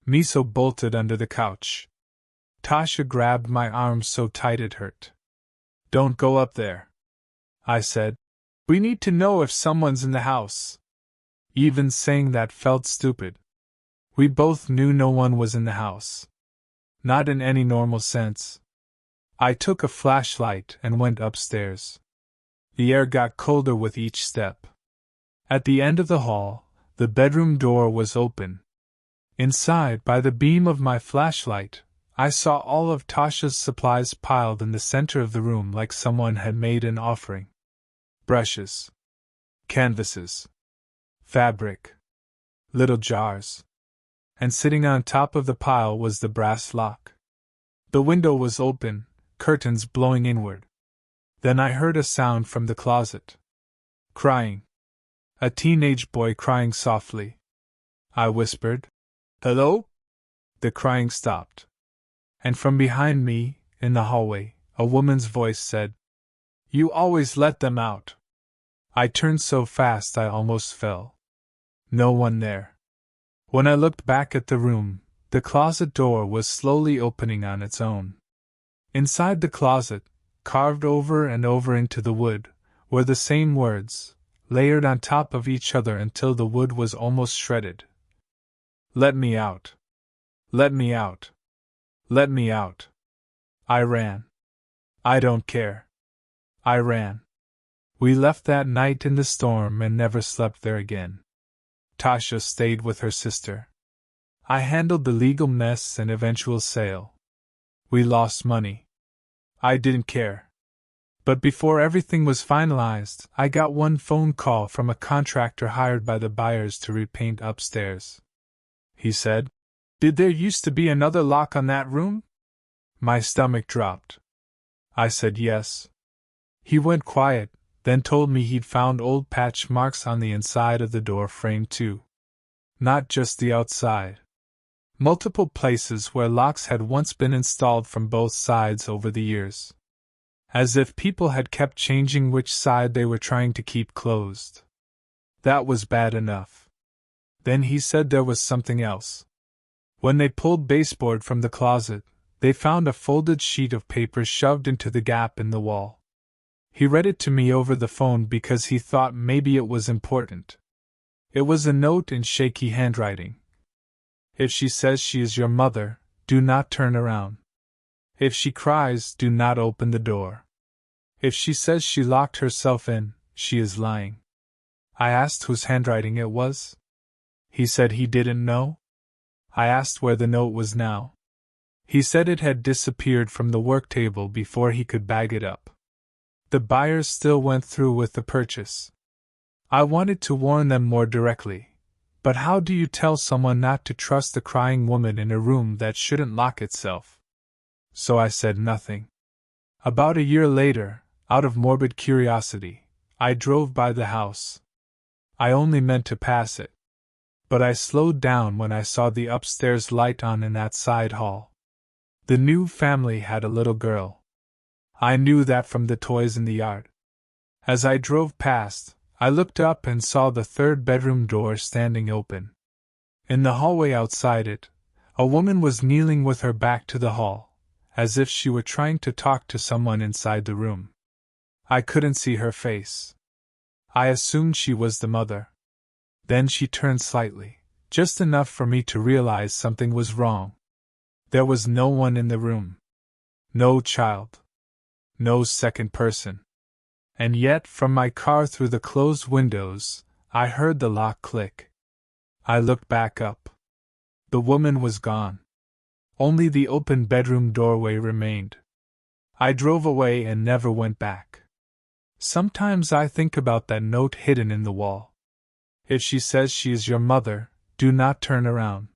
Miso bolted under the couch. Tasha grabbed my arm so tight it hurt. "Don't go up there," I said. "We need to know if someone's in the house." Even saying that felt stupid. We both knew no one was in the house. Not in any normal sense. I took a flashlight and went upstairs. The air got colder with each step. At the end of the hall, the bedroom door was open. Inside, by the beam of my flashlight, I saw all of Tasha's supplies piled in the center of the room like someone had made an offering. Brushes. Canvases. Fabric. Little jars. And sitting on top of the pile was the brass lock. The window was open, curtains blowing inward. Then I heard a sound from the closet. Crying. A teenage boy crying softly. I whispered, "Hello?" The crying stopped. And from behind me, in the hallway, a woman's voice said, "You always let them out." I turned so fast I almost fell. No one there. When I looked back at the room, the closet door was slowly opening on its own. Inside the closet, carved over and over into the wood, were the same words, layered on top of each other until the wood was almost shredded. "Let me out. Let me out. Let me out." I ran. I don't care. I ran. We left that night in the storm and never slept there again. Tasha stayed with her sister. I handled the legal mess and eventual sale. We lost money. I didn't care. But before everything was finalized, I got one phone call from a contractor hired by the buyers to repaint upstairs. He said, "Did there used to be another lock on that room?" My stomach dropped. I said yes. He went quiet, then told me he'd found old patch marks on the inside of the door frame too. Not just the outside. Multiple places where locks had once been installed from both sides over the years. as if people had kept changing which side they were trying to keep closed. That was bad enough. Then he said there was something else. When they pulled baseboard from the closet, they found a folded sheet of paper shoved into the gap in the wall. He read it to me over the phone because he thought maybe it was important. It was a note in shaky handwriting. If she says she is your mother, do not turn around. If she cries, do not open the door. If she says she locked herself in, she is lying. I asked whose handwriting it was. He said he didn't know. I asked where the note was now. He said it had disappeared from the work table before he could bag it up. The buyers still went through with the purchase. I wanted to warn them more directly, but how do you tell someone not to trust a crying woman in a room that shouldn't lock itself? So I said nothing. About a year later, out of morbid curiosity, I drove by the house. I only meant to pass it. But I slowed down when I saw the upstairs light on in that side hall. The new family had a little girl. I knew that from the toys in the yard. As I drove past, I looked up and saw the third bedroom door standing open. In the hallway outside it, a woman was kneeling with her back to the hall, as if she were trying to talk to someone inside the room. I couldn't see her face. I assumed she was the mother. Then she turned slightly, just enough for me to realize something was wrong. There was no one in the room. No child. No second person. And yet, from my car through the closed windows, I heard the lock click. I looked back up. The woman was gone. Only the open bedroom doorway remained. I drove away and never went back. Sometimes I think about that note hidden in the wall. If she says she is your mother, do not turn around.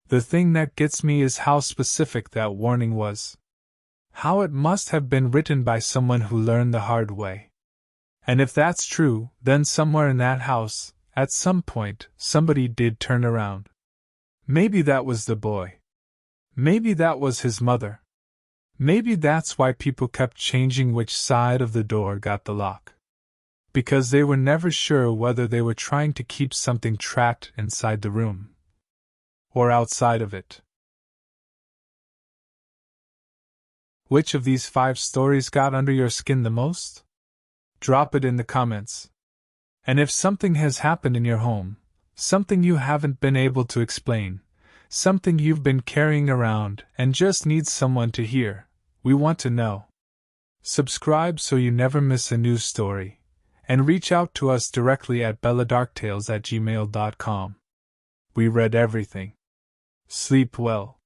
The thing that gets me is how specific that warning was. How it must have been written by someone who learned the hard way. And if that's true, then somewhere in that house, at some point, somebody did turn around. Maybe that was the boy. Maybe that was his mother. Maybe that's why people kept changing which side of the door got the lock. Because they were never sure whether they were trying to keep something trapped inside the room or outside of it. Which of these 5 stories got under your skin the most? Drop it in the comments. And if something has happened in your home, something you haven't been able to explain, something you've been carrying around and just needs someone to hear, we want to know. Subscribe so you never miss a new story. And reach out to us directly at belladarktales@gmail.com. We read everything. Sleep well.